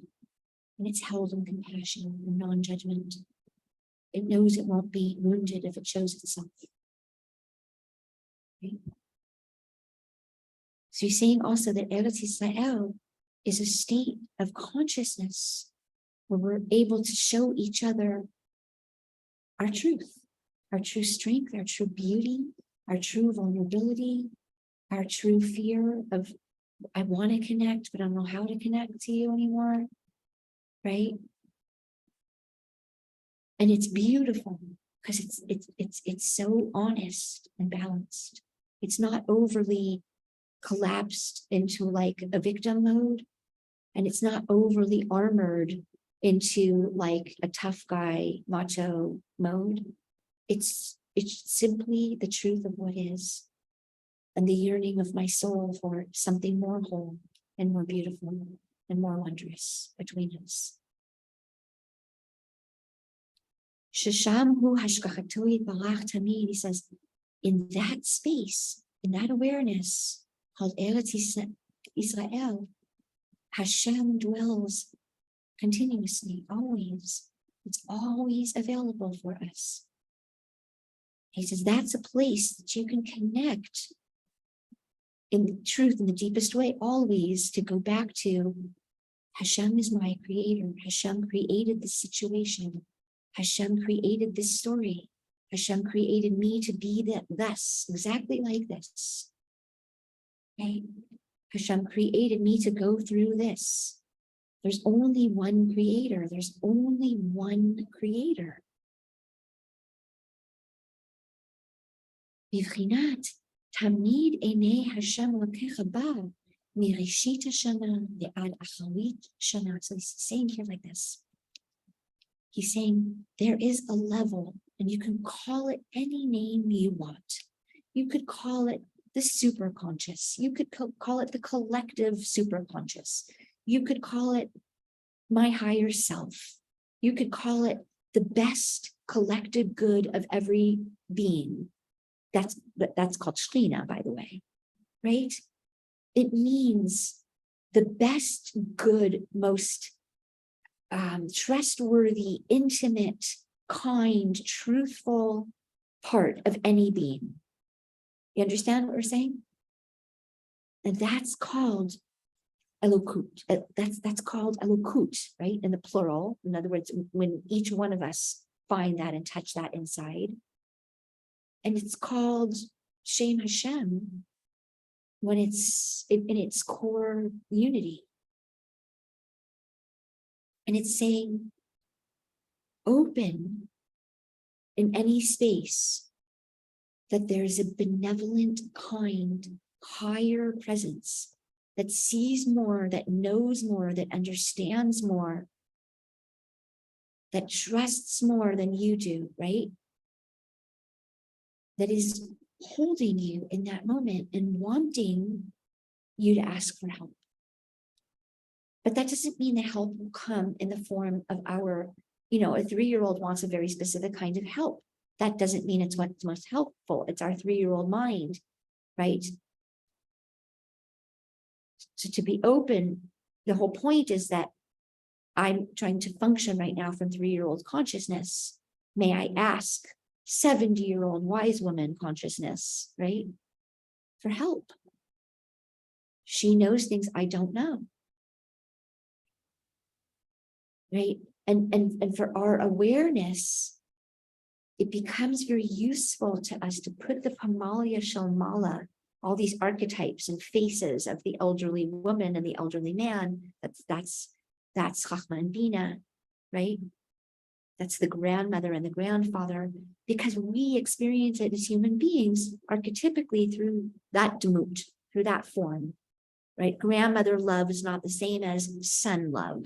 and it's held in compassion and non-judgment. It knows it won't be wounded if it shows itself. Okay? So he's saying also that Eretz Yisrael is a state of consciousness where we're able to show each other our truth, our true strength, our true beauty, our true vulnerability, our true fear of, I want to connect, but I don't know how to connect to you anymore, right? And it's beautiful because it's so honest and balanced. It's not overly collapsed into like a victim mode, and it's not overly armored into like a tough guy macho mode. It's simply the truth of what is, and the yearning of my soul for something more whole and more beautiful and more wondrous between us. Shesham hu hashgachato yitbarach tamid. He says, in that space, in that awareness called Eretz Israel, Hashem dwells continuously, always. It's always available for us. He says that's a place that you can connect in the truth, in the deepest way, always to go back to Hashem is my creator. Hashem created this situation. Hashem created this story. Hashem created me to be thus, exactly like this. Right? Hashem created me to go through this. There's only one creator. There's only one creator. Bivchinat tamid einei Hashem Elokecha ba mirishit hashana le'ad acharit shana. So he's saying here like this. He's saying there is a level, and you can call it any name you want. You could call it the superconscious. You could call it the collective superconscious. You could call it my higher self. You could call it the best collective good of every being. That's called Shekhinah, by the way, right? It means the best good, most trustworthy, intimate, kind, truthful part of any being. You understand what we're saying? And that's called Elokut. That's called Elokut, right? In the plural. In other words, when each one of us find that and touch that inside. And it's called Shem Hashem when it's in its core unity. And it's saying, open in any space that there's a benevolent, kind, higher presence that sees more, that knows more, that understands more, that trusts more than you do, right? That is holding you in that moment and wanting you to ask for help. But that doesn't mean that help will come in the form of our, a 3-year-old wants a very specific kind of help. That doesn't mean it's what's most helpful. It's our 3-year-old mind, right? So to be open, the whole point is that I'm trying to function right now from 3-year-old consciousness. May I ask 70-year-old wise woman consciousness, right? For help. She knows things I don't know. Right? And for our awareness, it becomes very useful to us to put the Pamalia Shalmala, all these archetypes and faces of the elderly woman and the elderly man. That's Chachma and Bina, right? That's the grandmother and the grandfather, because we experience it as human beings archetypically through that demut, through that form, right? Grandmother love is not the same as son love,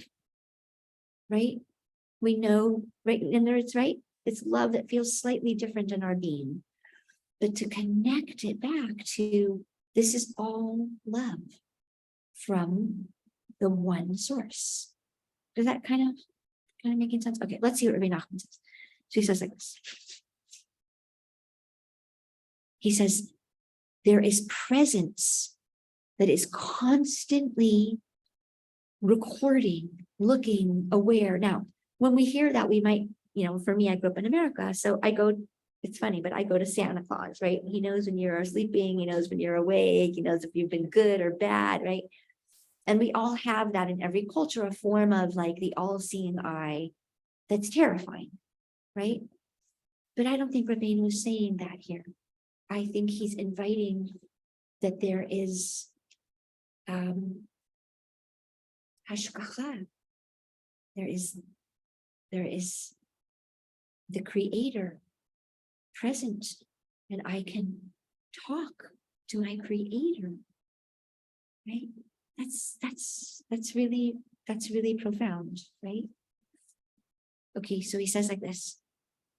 right? We know, right? And there's, right? It's love that feels slightly different in our being. But to connect it back to this is all love from the one source. Does that kind of making sense? Okay, let's see what Rabbi Nachman says. So he says like this. He says, there is presence that is constantly recording, looking, aware. Now, when we hear that, we might, for me, I grew up in America, so I go, it's funny, but I go to Santa Claus, right? He knows when you're sleeping, he knows when you're awake, he knows if you've been good or bad, right? And we all have that in every culture, a form of like the all-seeing eye that's terrifying, right? But I don't think Rabbeinu was saying that here. I think he's inviting that there is hashgacha. There is the creator present, and I can talk to my creator right? That's really profound, right? Okay, so he says like this.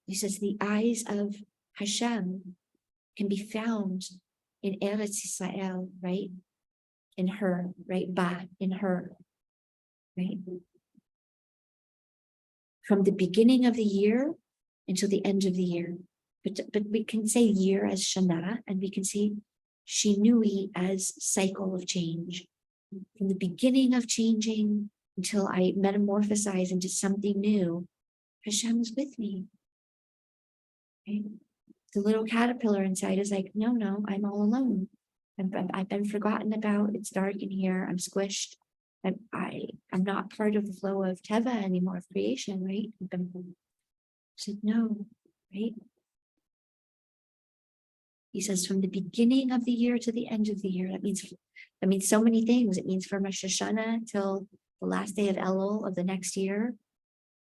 He says the eyes of Hashem can be found in Eretz Israel, right? In her, right? In her, right? From the beginning of the year until the end of the year. But we can say year as Shana, and we can say Shinui as cycle of change. From the beginning of changing until I metamorphosize into something new, Hashem is with me. Right? The little caterpillar inside is like, no, I'm all alone. I've been forgotten about. It's dark in here. I'm squished. I'm not part of the flow of Teva anymore, of creation, right? Said no, right? He says from the beginning of the year to the end of the year. That means so many things. It means from Rosh Hashanah till the last day of Elul of the next year,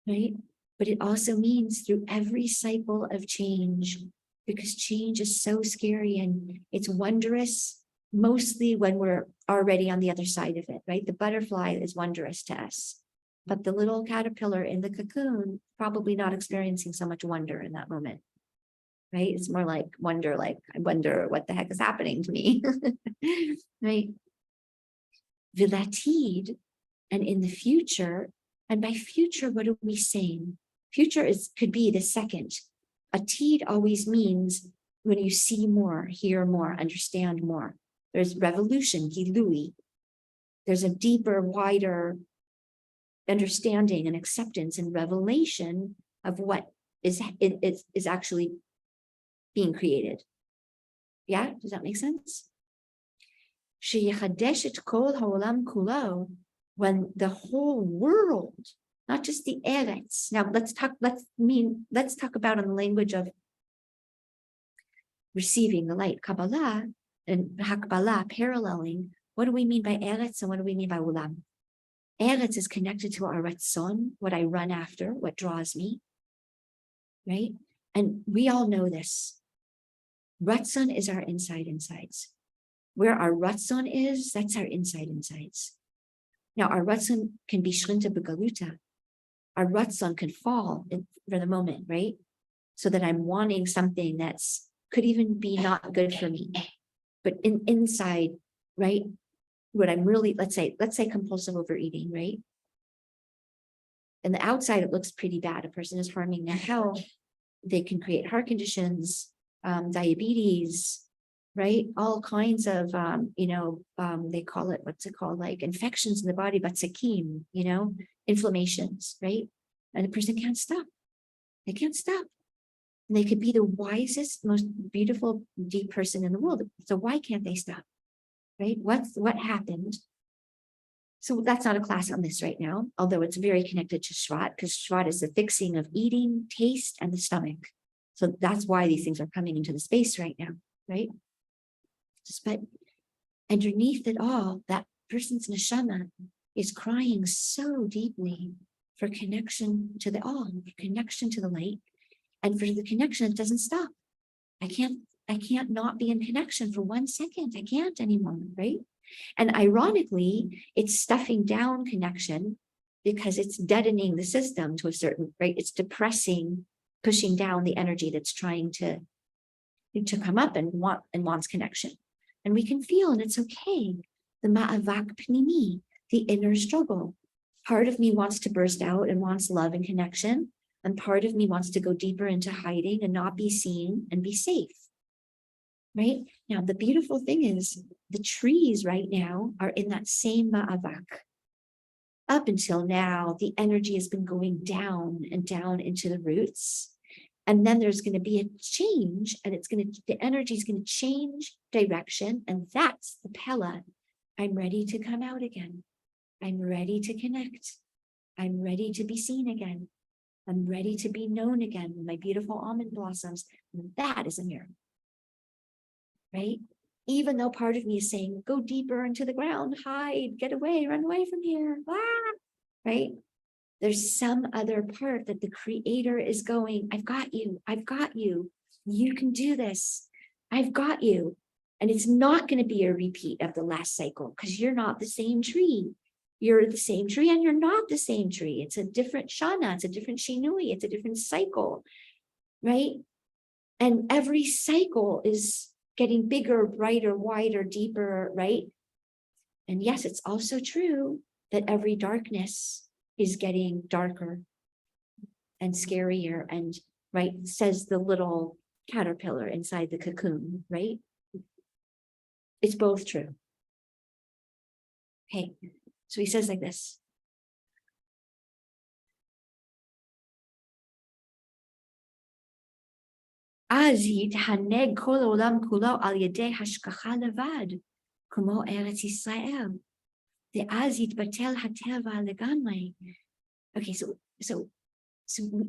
right? But it also means through every cycle of change, because change is so scary and it's wondrous, mostly when we're already on the other side of it, right? The butterfly is wondrous to us, but the little caterpillar in the cocoon, probably not experiencing so much wonder in that moment, right? It's more like wonder, like, I wonder what the heck is happening to me, right? Vilatid, and in the future, and by future, what are we saying? Future could be the second. Atid always means when you see more, hear more, understand more. There's revolution, Gilui. There's a deeper, wider understanding and acceptance and revelation of what is actually being created. Yeah, does that make sense? Sheyichadesh et kol haolam kulo, when the whole world, not just the Eretz. Now let's talk about in the language of receiving the light, Kabbalah and Hakbalah, paralleling. What do we mean by Eretz and what do we mean by Ulam? Eretz is connected to our Ratzon, what I run after, what draws me, right? And we all know this. Ratzon is our insides. Where our Ratzon is, that's our insides. Now, our Ratzon can be Shrinta Begaluta. Our Ratzon can fall for the moment, right? So that I'm wanting something that's could even be not good for me. But inside, right? What I'm really, let's say compulsive overeating, right? And the outside, it looks pretty bad. A person is harming their health. They can create heart conditions, diabetes, right? All kinds of, they call it, what's it called? Like infections in the body, batsakim, inflammations, right? And the person can't stop. They can't stop. And they could be the wisest, most beautiful, deep person in the world. So why can't they stop? Right? What happened? So that's not a class on this right now, although it's very connected to Shvat, because Shvat is the fixing of eating, taste, and the stomach. So that's why these things are coming into the space right now, right? But underneath it all, that person's neshama is crying so deeply for connection to the all, for connection to the light, and for the connection that doesn't stop. I can't not be in connection for 1 second. I can't anymore, right? And ironically, it's stuffing down connection because it's deadening the system to a certain, right? It's depressing, pushing down the energy that's trying to come up and wants connection. And we can feel, and it's okay, the ma'avak pnimi, the inner struggle. Part of me wants to burst out and wants love and connection. And part of me wants to go deeper into hiding and not be seen and be safe. Right? Now, the beautiful thing is the trees right now are in that same ma'avak. Up until now, the energy has been going down and down into the roots. And then there's going to be a change, and the energy is going to change direction. And that's the Pella. I'm ready to come out again. I'm ready to connect. I'm ready to be seen again. I'm ready to be known again with my beautiful almond blossoms. And that is a miracle. Right? Even though part of me is saying, go deeper into the ground, hide, get away, run away from here. Right? There's some other part that the creator is going, I've got you. You can do this. I've got you. And it's not going to be a repeat of the last cycle because you're not the same tree. You're the same tree and you're not the same tree. It's a different shana, it's a different shinui, it's a different cycle, right? And every cycle is getting bigger, brighter, wider, deeper, right? And yes, it's also true that every darkness is getting darker and scarier and, right, says the little caterpillar inside the cocoon, right? It's both true. Okay, so he says like this. אז יתענג כל העולם כולו על ידי השגחה לבד, כמו ארץ ישראל. ואז יתבטל הטבע לגמרי. Okay, so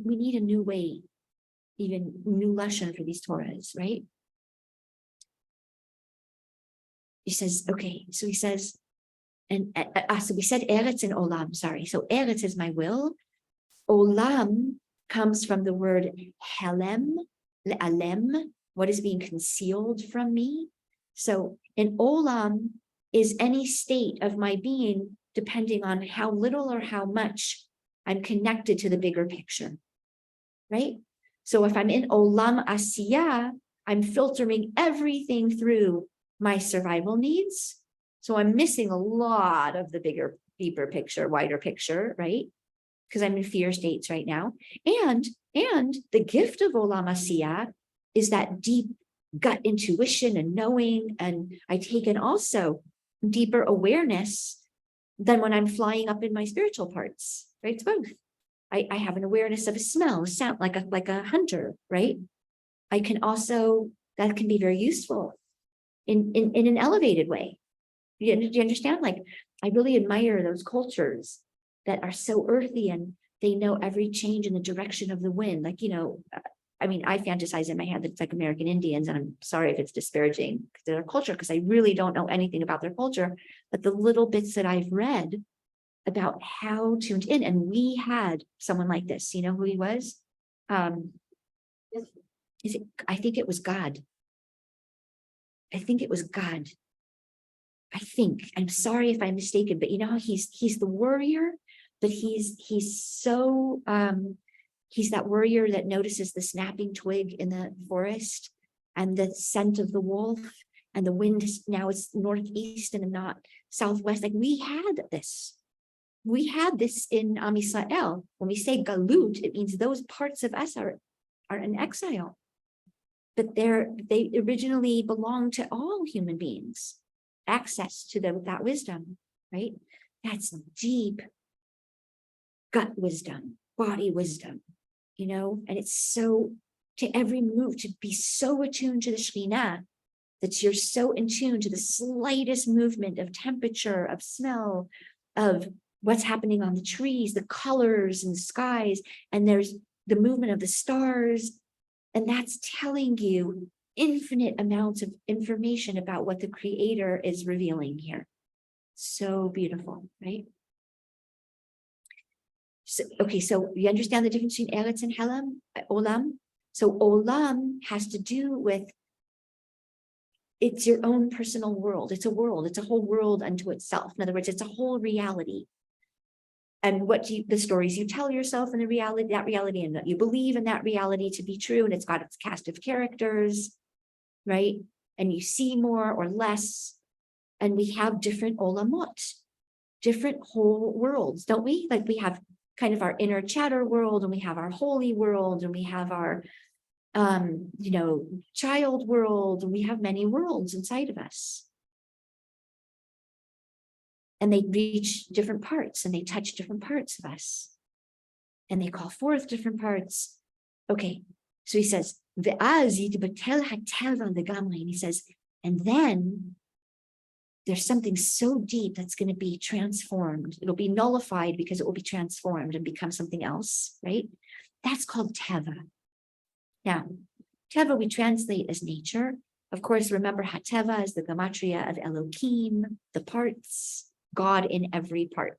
we need a new way, even new lesson for these Torahs, right? He says, okay, so he says, and so we said Eretz and Olam, sorry. So Eretz is my will. Olam comes from the word helem, le'alem, what is being concealed from me. So an Olam is any state of my being, depending on how little or how much I'm connected to the bigger picture, right? So if I'm in Olam Asiyah, I'm filtering everything through my survival needs. So I'm missing a lot of the bigger, deeper picture, wider picture, right? Because I'm in fear states right now. And the gift of Olam Asiyah is that deep gut intuition and knowing, and I take in also deeper awareness than when I'm flying up in my spiritual parts, right? It's both. I have an awareness of a smell, a sound, like a hunter, right? I can also, that can be very useful in an elevated way. Do you understand? Like, I really admire those cultures that are so earthy and they know every change in the direction of the wind. Like, I mean, I fantasize in my head that it's like American Indians, and I'm sorry if it's disparaging to their culture, because I really don't know anything about their culture, but the little bits that I've read about how tuned in, and we had someone like this, you know who he was? I think it was God. I think it was God. I'm sorry if I'm mistaken, but you know how he's the warrior, but he's so he's that warrior that notices the snapping twig in the forest and the scent of the wolf, and the wind now it's northeast and not southwest. Like we had this in Am Yisrael. When we say galut, it means those parts of us are in exile, but they originally belong to all human beings. Access to that wisdom, right? That's deep gut wisdom, body wisdom, and it's so, to every move, to be so attuned to the Shekhinah, that you're so in tune to the slightest movement of temperature, of smell, of what's happening on the trees, the colors and the skies, and there's the movement of the stars, and that's telling you infinite amounts of information about what the Creator is revealing here. So beautiful, right? So, okay, so you understand the difference between Eretz and Olam? So Olam has to do with, it's your own personal world. It's a world. It's a whole world unto itself. In other words, it's a whole reality. And the stories you tell yourself in that reality, and that you believe in that reality to be true, and it's got its cast of characters, right? And you see more or less, and we have different olamot, different whole worlds, don't we? Like we have kind of our inner chatter world, and we have our holy world, and we have our, child world, and we have many worlds inside of us. And they reach different parts, and they touch different parts of us, and they call forth different parts. Okay, so he says, and he says, and then there's something so deep that's going to be transformed. It'll be nullified because it will be transformed and become something else, right? That's called teva. Now, teva we translate as nature. Of course, remember hateva is the gematria of Elohim, the parts, God in every part.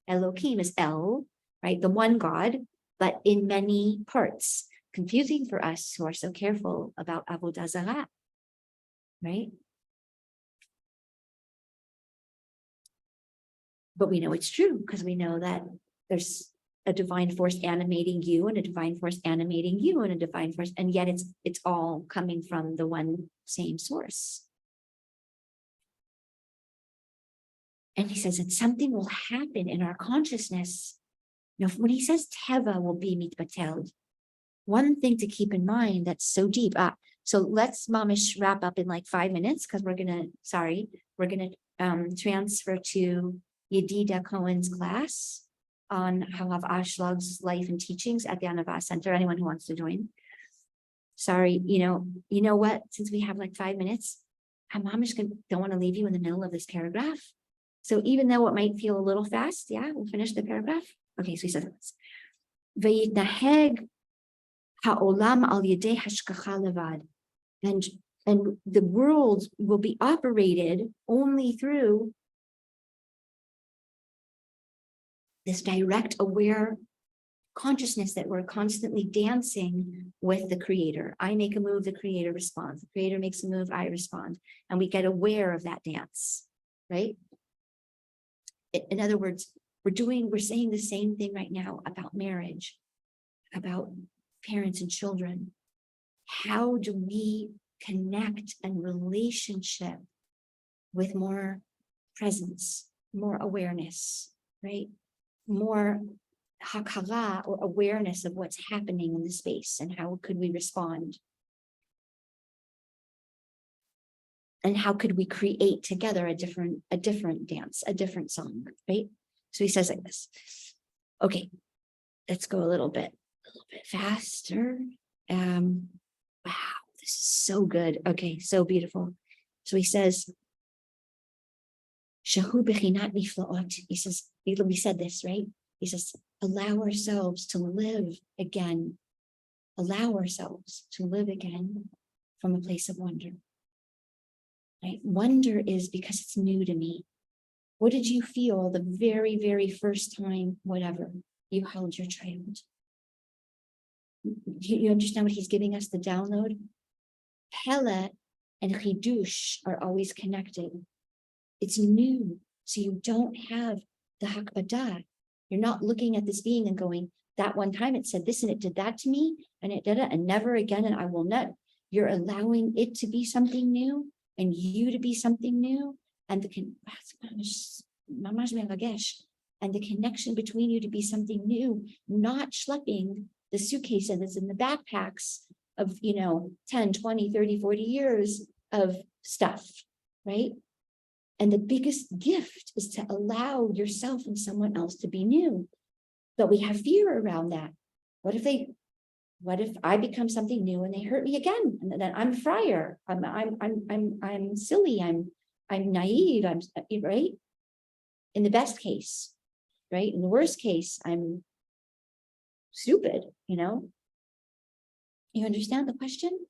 Elohim is El, right? The one God, but in many parts. Confusing for us who are so careful about Avodah Zarah, right? But we know it's true because we know that there's a divine force animating you and a divine force animating you and a divine force, and yet it's all coming from the one same source. And he says that something will happen in our consciousness. Now, when he says teva will be mitbatel, one thing to keep in mind that's so deep. So let's mamish wrap up in like 5 minutes because we're gonna transfer to Yedida Cohen's class on Halav Ashlag's life and teachings at the Anava Center. Anyone who wants to join. Sorry, you know what? Since we have like 5 minutes, I'm mamish don't want to leave you in the middle of this paragraph. So even though it might feel a little fast, yeah, we'll finish the paragraph. Okay, so he says this. Vayitnaheg ha'olam al yedei hashgacha levad. And the world will be operated only through this direct aware consciousness that we're constantly dancing with the creator. I make a move, the creator responds. The creator makes a move, I respond. And we get aware of that dance, right? In other words, we're saying the same thing right now about marriage, about parents and children. How do we connect and relationship with more presence, more awareness, right? More hakara or awareness of what's happening in the space and how could we respond? And how could we create together a different dance, a different song, right? So he says like this. Okay, let's go a little bit faster. Wow, this is so good. Okay, so beautiful. So he says, Shahu bechinat niflaot. He says, we said this, right? He says, allow ourselves to live again. Allow ourselves to live again from a place of wonder. Right? Wonder is because it's new to me. What did you feel the very, very first time, whatever, you held your child? You understand what he's giving us, the download? Pele and chidush are always connected. It's new, so you don't have the hakbadah. You're not looking at this being and going, that one time it said this and it did that to me, and it did it, and never again, and I will not. You're allowing it to be something new, and you to be something new, and the connection between you to be something new, not schlepping the suitcase that's in the backpacks of 10, 20, 30, 40 years of stuff, right? And the biggest gift is to allow yourself and someone else to be new. But we have fear around that. What if I become something new and they hurt me again? And then I'm a friar. I'm silly. I'm naive. I'm right. In the best case, right? In the worst case, I'm stupid. You understand the question?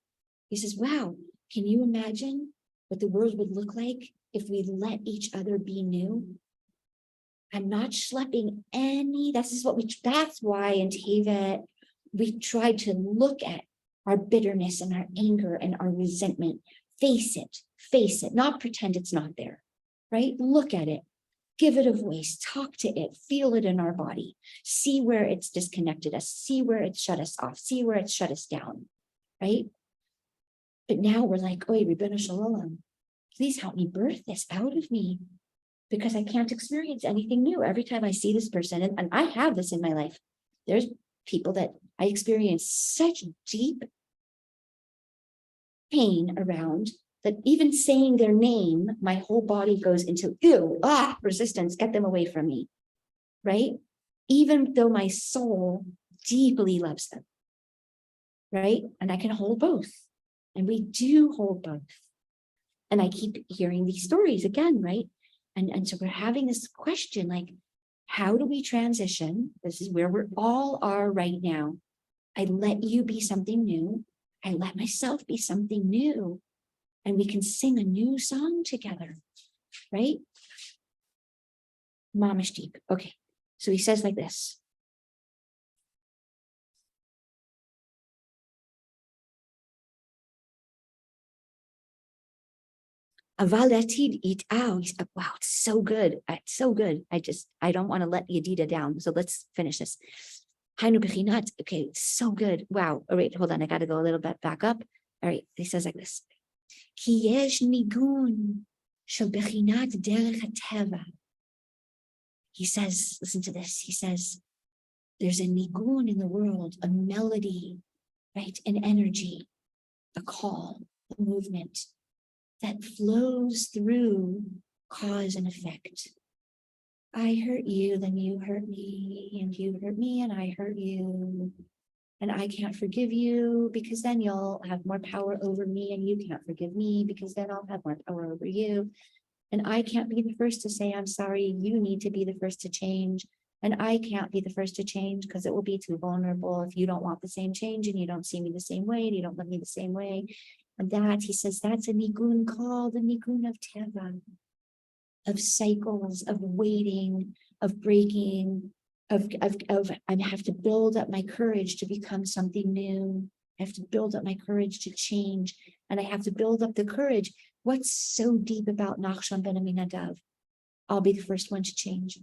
He says, "Wow, can you imagine what the world would look like if we let each other be new? I'm not schlepping any. That's why in Tevet we try to look at our bitterness and our anger and our resentment. Face it, not pretend it's not there, right? Look at it, give it a voice, talk to it, feel it in our body, see where it's disconnected us, see where it's shut us off, see where it's shut us down, right? But now we're like, oy, Ribbon Shalom, please help me birth this out of me, because I can't experience anything new. Every time I see this person, and I have this in my life, there's people that I experience such deep pain around that even saying their name, my whole body goes into resistance, get them away from me, right? Even though my soul deeply loves them, right? And I can hold both. And we do hold both. And I keep hearing these stories again, right? And so we're having this question, like, how do we transition? This is where we all are right now. I let you be something new. I let myself be something new. And we can sing a new song together, right? Mamish deep. Okay, so he says like this. Aval etid it out. Wow, it's so good. It's so good. I don't want to let Yedida down. So let's finish this. Hainu bechinat. Okay, it's so good. Wow. All right, hold on. I got to go a little bit back up. All right, he says like this. Ki yesh nigun shel bechinat derech hateva. He says, listen to this. He says, there's a nigun in the world, a melody, right? An energy, a call, a movement that flows through cause and effect. I hurt you, then you hurt me, and you hurt me, and I hurt you. And I can't forgive you because then you'll have more power over me, and you can't forgive me because then I'll have more power over you. And I can't be the first to say, I'm sorry, you need to be the first to change. And I can't be the first to change because it will be too vulnerable if you don't want the same change and you don't see me the same way and you don't love me the same way. And that, he says, that's a nigun called the nigun of teva, of cycles, of waiting, of breaking, of I have to build up my courage to become something new. I have to build up my courage to change. And I have to build up the courage. What's so deep about Nachshon ben Aminadav? I'll be the first one to change.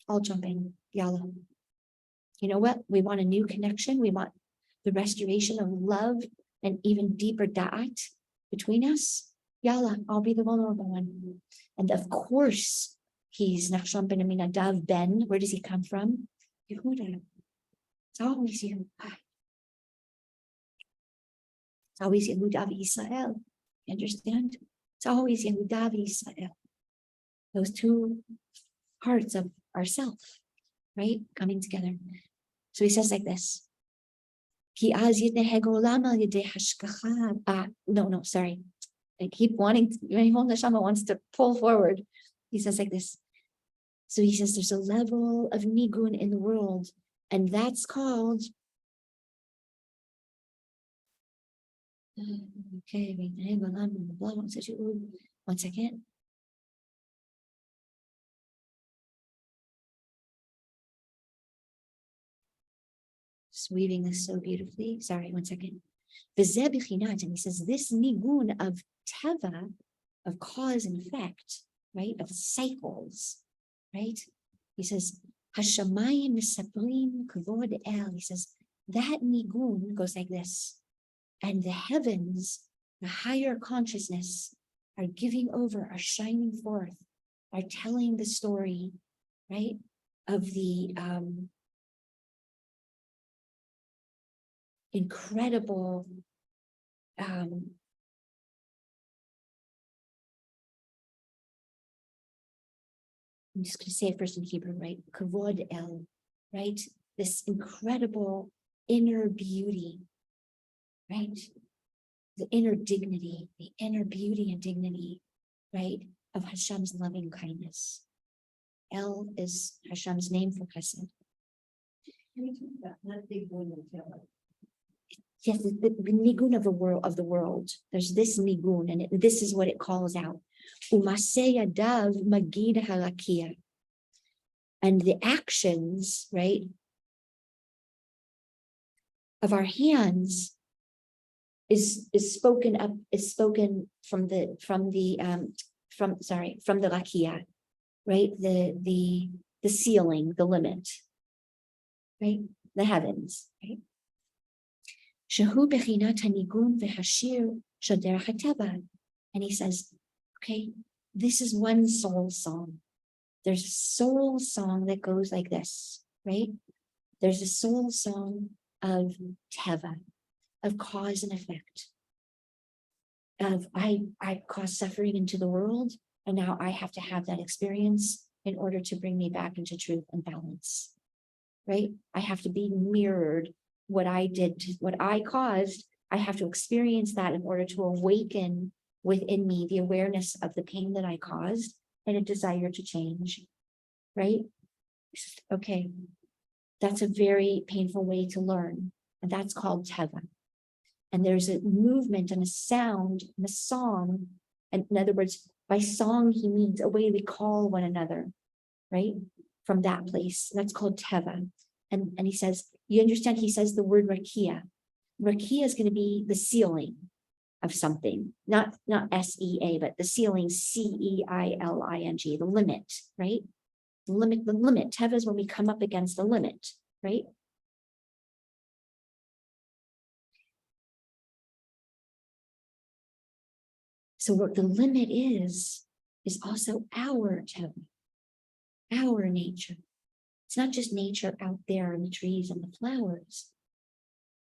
I'll jump in. Yalla. You know what? We want a new connection. We want the restoration of love and even deeper da'at between us. Yalla, I'll be the vulnerable one. And of course, he's Nachshon ben Aminadav ben. Where does he come from? Yehuda. It's always Yehuda. It's always Yehuda Israel. You understand? It's always Yehuda Israel. Those two parts of ourself, right? Coming together. So he says like this. No, sorry. I keep wanting to, Neshama wants to pull forward. He says like this. So he says there's a level of nigun in the world, and that's called. Okay, one second. Just weaving this so beautifully. Sorry, one second. And he says this nigun of teva, of cause and effect, right? Of cycles, right? He says, Hashamayim misaprim kavod el. He says, that nigun goes like this. And the heavens, the higher consciousness, are giving over, are shining forth, are telling the story, right? Of the incredible I'm just going to say it first in Hebrew, right? Kavod el, right? This incredible inner beauty, right? The inner dignity, the inner beauty and dignity, right? Of Hashem's loving kindness. El is Hashem's name for chesed. Yes, the nigun of the world. There's this nigun, and this is what it calls out. Umasei adav magid halakia. And the actions, right, of our hands is spoken from the lakia, right? The ceiling, the limit, right? The heavens, right? Shehu bechinat hanigun v'hashir shaderech hateva. And he says, okay, this is one soul song. There's a soul song that goes like this, right? There's a soul song of teva, of cause and effect. Of I caused suffering into the world, and now I have to have that experience in order to bring me back into truth and balance, right? I have to be mirrored. What I did, what I caused, I have to experience that in order to awaken within me the awareness of the pain that I caused and a desire to change, right? Okay, that's a very painful way to learn, and that's called teva. And there's a movement and a sound and a song, and in other words, by song he means a way we call one another, right? From that place, that's called teva. And he says, you understand, he says the word rakia. Rakia is going to be the ceiling of something, not SEA, but the ceiling, CEILING, the limit, right? The limit. Teva is when we come up against the limit, right? So what the limit is also our Teva, our nature. It's not just nature out there in the trees and the flowers.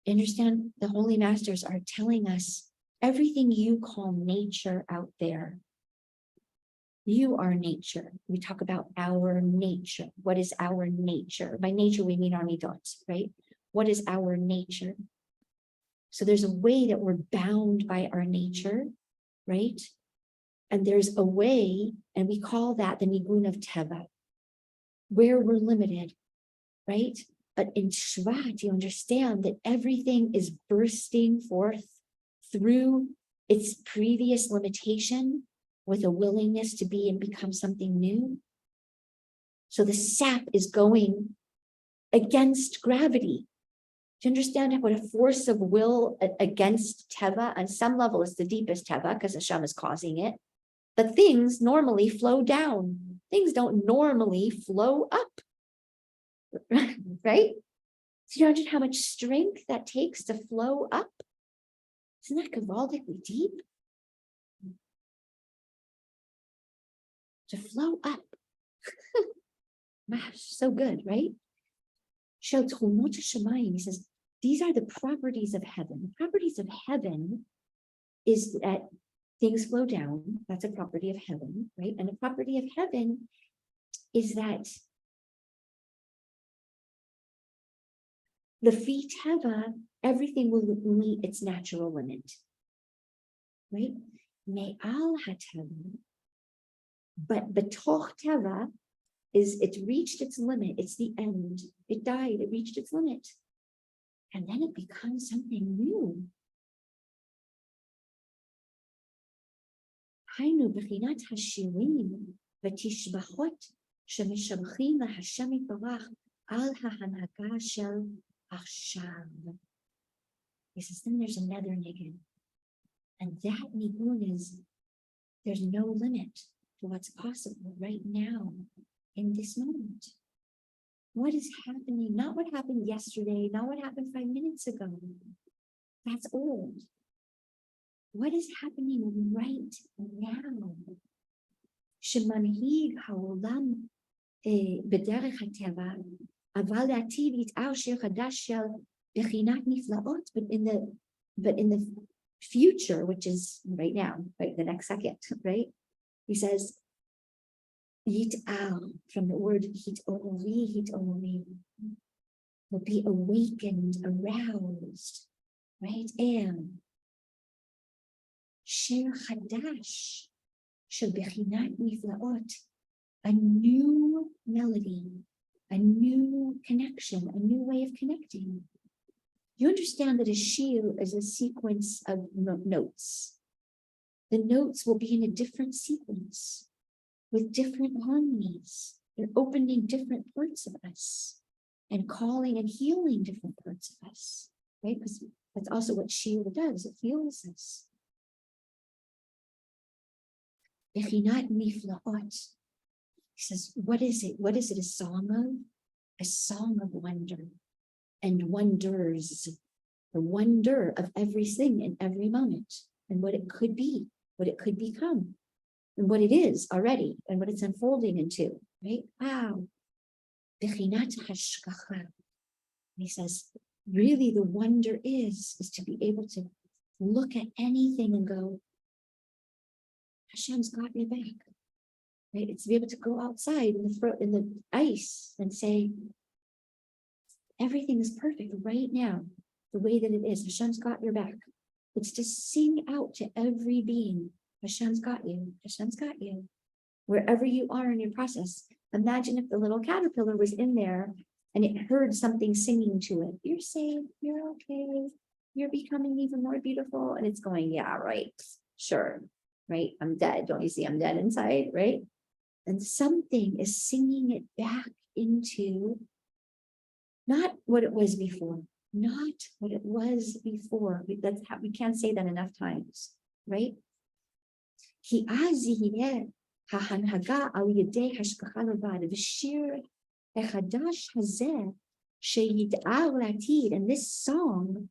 Understand, the holy masters are telling us everything you call nature out there. You are nature. We talk about our nature. What is our nature? By nature, we mean our midot, right? What is our nature? So there's a way that we're bound by our nature, right? And there's a way, and we call that the nigun of Teva, where we're limited, right? But in Shvat, you understand that everything is bursting forth through its previous limitation with a willingness to be and become something new. So the sap is going against gravity. Do you understand what a force of will against Teva? On some level, it's the deepest Teva because Hashem is causing it. But things normally flow down. Things don't normally flow up. Right? So you imagine how much strength that takes to flow up? Isn't that gewaldigly deep? To flow up. Gosh, so good, right? He says, these are the properties of heaven. The properties of heaven is that things flow down. That's a property of heaven, right? And the property of heaven is that the fi teva, everything will meet its natural limit, right? Me'al hateva, but betoch teva is it's reached its limit. It's the end. It died. It reached its limit, and then it becomes something new. Hainu bechinat hashirim v'tishbachot shemishabchim laHashem yitbarach al hahanhaga shel achshav. He says, then there's another nigun, and that nigun is there's no limit to what's possible right now in this moment. What is happening? Not what happened yesterday, not what happened 5 minutes ago. That's old. What is happening right now? Shemanhig haolam b'derech hateva, aval la'ativ yit'ar shir chadash shel bechinat niflaot. But in the future, which is right now, right, the next second, right? He says, Yit'al, from the word hit'orori, will be awakened, aroused, right? And Shir Chadash, shel bechinat niflaot, a new melody, a new connection, a new way of connecting. You understand that a shir is a sequence of notes. The notes will be in a different sequence, with different harmonies. They're opening different parts of us and calling and healing different parts of us, right? Because that's also what shir does. It heals us. Bechinat niflaot. He says, what is it? What is it a song of? A song of wonder and wonders. The wonder of everything in every moment and what it could be, what it could become, and what it is already, and what it's unfolding into, right? Wow. Bechinat hashgacha. He says, really the wonder is to be able to look at anything and go, Hashem's got your back. Right? It's to be able to go outside in the ice and say, everything is perfect right now, the way that it is. Hashem's got your back. It's to sing out to every being, Hashem's got you. Hashem's got you. Wherever you are in your process. Imagine if the little caterpillar was in there and it heard something singing to it. You're safe. You're okay. You're becoming even more beautiful. And it's going, yeah, right. Sure. Right. I'm dead. Don't you see I'm dead inside? Right. And something is singing it back into not what it was before, not what it was before. We can't say that enough times, right? כי אז יהיה ההנהגה על ידי השגחה לבד, ושיר החדש הזה שידאג לעתיד, and this song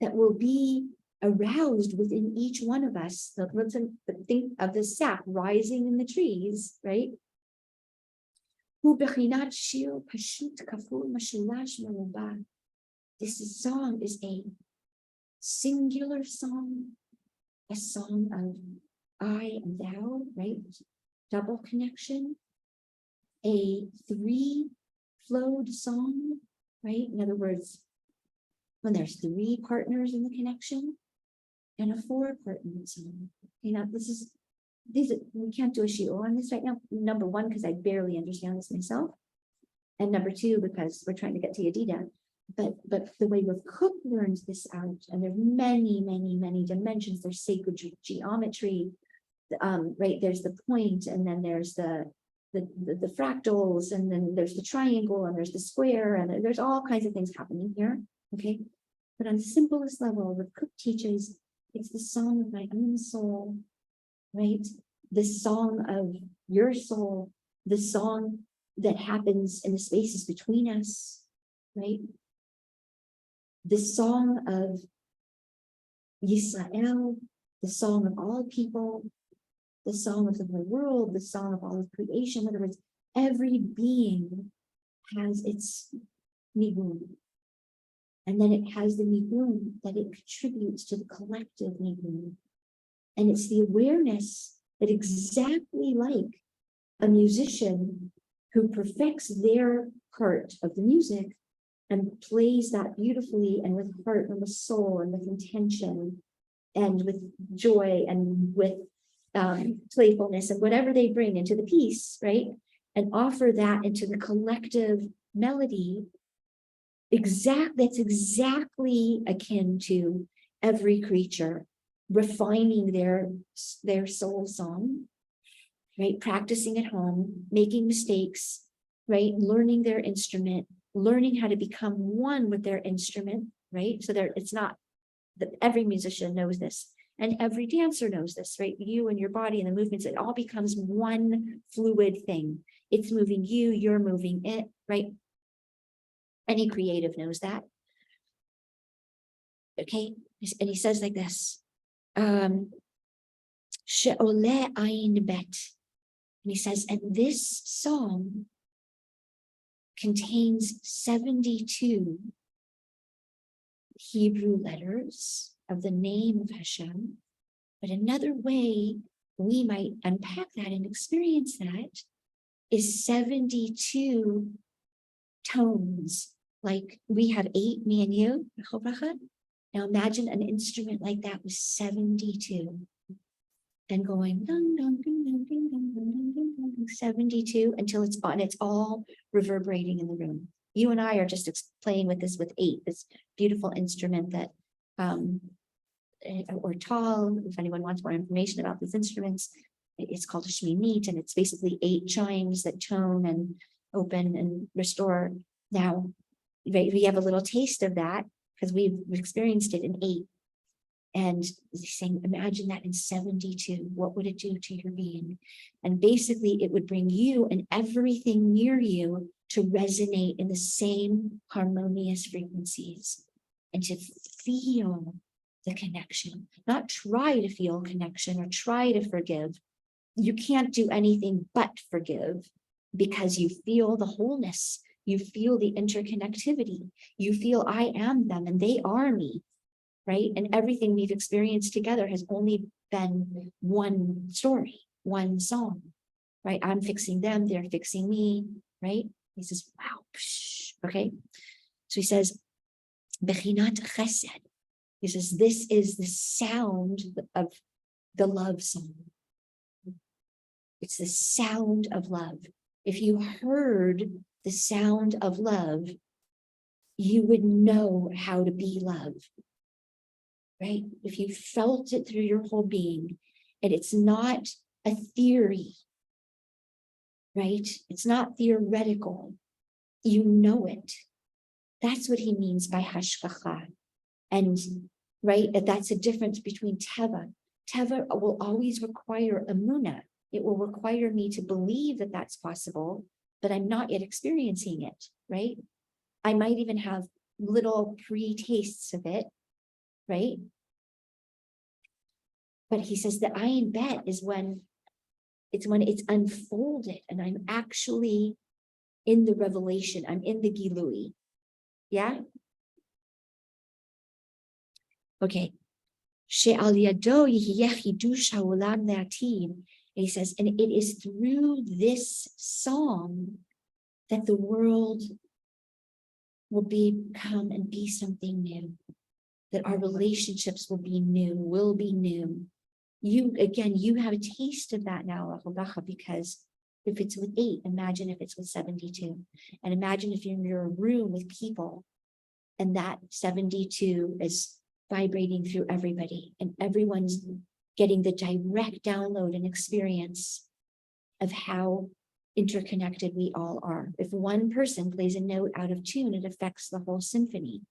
that will be aroused within each one of us. Let's think of the sap rising in the trees, right? הוא בחינת שיר פשוט כפול משולש מרובע. This song is a singular song, a song of I and thou, right? Double connection, a three-flowed song, right? In other words, when there's three partners in the connection, and a four-partner song. You know, we can't do a shiur on this right now. Number one, because I barely understand this myself, and number two, because we're trying to get to Yedida. But the way Rav Kook learns this out, and there's many dimensions. There's sacred geometry, right? There's the point, and then there's the fractals, and then there's the triangle, and there's the square, and there's all kinds of things happening here. Okay, but on the simplest level, Rav Kook teaches it's the song of my own soul, right? The song of your soul, the song that happens in the spaces between us, right? The song of Yisrael, the song of all people, the song of the whole world, the song of all of creation. In other words, every being has its nigun. And then it has the nigun that it contributes to the collective nigun. And it's the awareness that exactly like a musician who perfects their part of the music and plays that beautifully and with heart and with soul and with intention and with joy and with playfulness and whatever they bring into the piece, right? And offer that into the collective melody. That's exactly akin to every creature refining their soul song, right? Practicing at home, making mistakes, right? Learning their instrument, learning how to become one with their instrument, right? So it's not that every musician knows this, and every dancer knows this, right? You and your body and the movements, it all becomes one fluid thing. It's moving you, you're moving it, right? Any creative knows that. Okay, and he says like this, She'oleh ayin bet. And he says, and this song contains 72 Hebrew letters of the name of Hashem. But another way we might unpack that and experience that is 72 tones. Like we have 8, me and you. Now imagine an instrument like that with 72 and going dun, dun, dun, dun, dun, dun, dun, dun, dun, dun, 72 until it's on. It's all reverberating in the room. You and I are just playing with this with 8, this beautiful instrument that, or tal, if anyone wants more information about these instruments, it's called a shminit, and it's basically 8 chimes that tone and open and restore. Now, we have a little taste of that because we've experienced it in 8. And he's saying, imagine that in 72, what would it do to your being? And basically it would bring you and everything near you to resonate in the same harmonious frequencies and to feel the connection, not try to feel connection or try to forgive. You can't do anything but forgive because you feel the wholeness. You feel the interconnectivity. You feel I am them and they are me. Right? And everything we've experienced together has only been one story, one song, right? I'm fixing them, they're fixing me, right? He says, wow, psh, okay? So he says, Bechinat Chesed. He says, this is the sound of the love song. It's the sound of love. If you heard the sound of love, you would know how to be love. Right? If you felt it through your whole being, and it's not a theory, right? It's not theoretical. You know it. That's what he means by hashgacha. And right, that's a difference between teva. Teva will always require emunah. It will require me to believe that that's possible, but I'm not yet experiencing it, right? I might even have little pre-tastes of it, right? But he says the ayin bet is when it's unfolded and I'm actually in the revelation. I'm in the gilui. Yeah? Okay. She'al yado yihyeh chidush ha'olam le'atid. He says, and it is through this song that the world will become and be something new, that our relationships will be new. You have a taste of that now, because if it's with 8, imagine if it's with 72. And imagine if you're in your room with people and that 72 is vibrating through everybody and everyone's getting the direct download and experience of how interconnected we all are. If one person plays a note out of tune, it affects the whole symphony.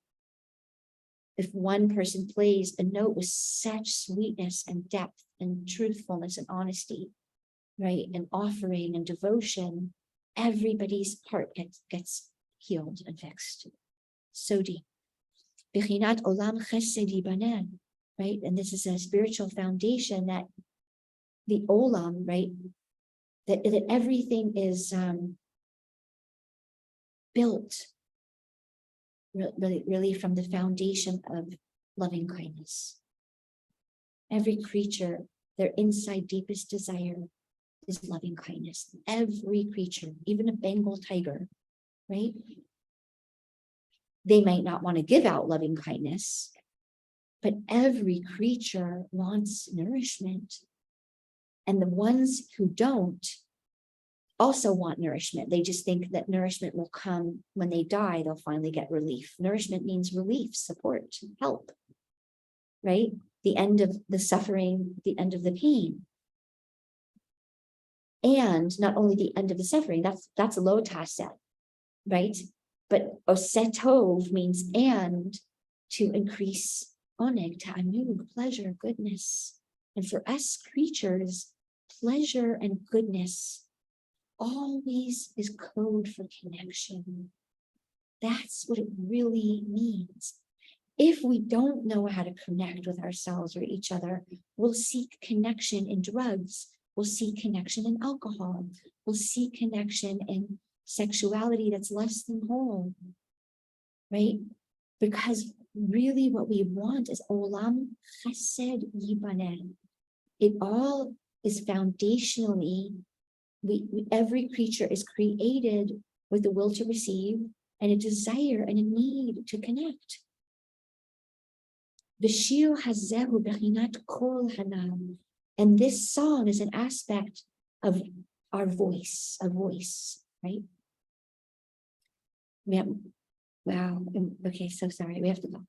If one person plays a note with such sweetness and depth and truthfulness and honesty, right, and offering and devotion, everybody's heart gets healed and fixed. So deep. Bechinat olam chesed yibanen, right? And this is a spiritual foundation that the olam, right, that everything is built really from the foundation of loving kindness. Every creature, their inside deepest desire is loving kindness. Every creature, even a Bengal tiger, right? They might not want to give out loving kindness, but every creature wants nourishment. And the ones who don't also want nourishment. They just think that nourishment will come when they die, they'll finally get relief. Nourishment means relief, support, help, right? The end of the suffering, the end of the pain. And not only the end of the suffering, that's a low taset, right? But osetov means and to increase oneg, ta'anug, pleasure, goodness. And for us creatures, pleasure and goodness always is code for connection. That's what it really means. If we don't know how to connect with ourselves or each other, we'll seek connection in drugs, we'll seek connection in alcohol, we'll seek connection in sexuality that's less than whole, right? Because really what we want is olam chesed yibanen. It all is foundationally, every creature is created with the will to receive and a desire and a need to connect. V'shir hazehu bechinat kol hanam. And this song is an aspect of our voice, right? Wow. Okay, so sorry. We have to go.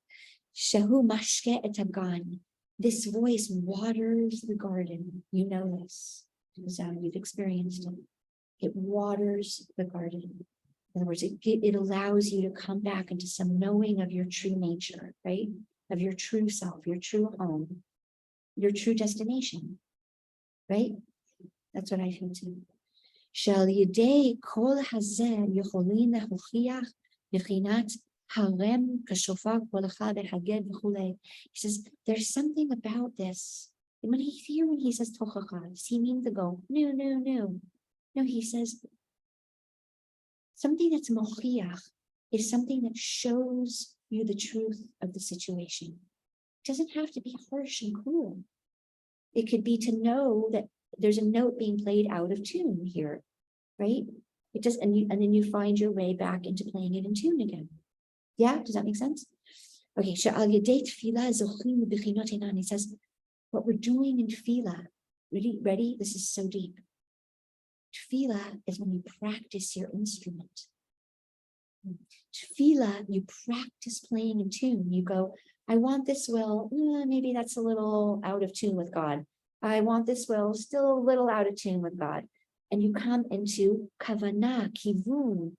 Shehu mashke et hagan. This voice waters the garden. You know this. You've experienced it. It waters the garden. In other words, it allows you to come back into some knowing of your true nature, right? Of your true self, your true home, your true destination, right? That's what I feel too. Shal yidei kol hazeh yocholin lehuchiach bechinat harem kashofar kolacha behaged v'chulei. He says there's something about this. And when he says tochacha, does he mean to go no? No, he says something that's mochiach is something that shows you the truth of the situation. It doesn't have to be harsh and cruel. It could be to know that there's a note being played out of tune here, right? It does, and then you find your way back into playing it in tune again. Yeah, does that make sense? Okay, he says, what we're doing in tefillah, ready? This is so deep. Tefillah is when you practice your instrument. Tefillah, you practice playing in tune. You go, I want this will, maybe that's a little out of tune with God. I want this will, still a little out of tune with God. And you come into kavanah, kivun,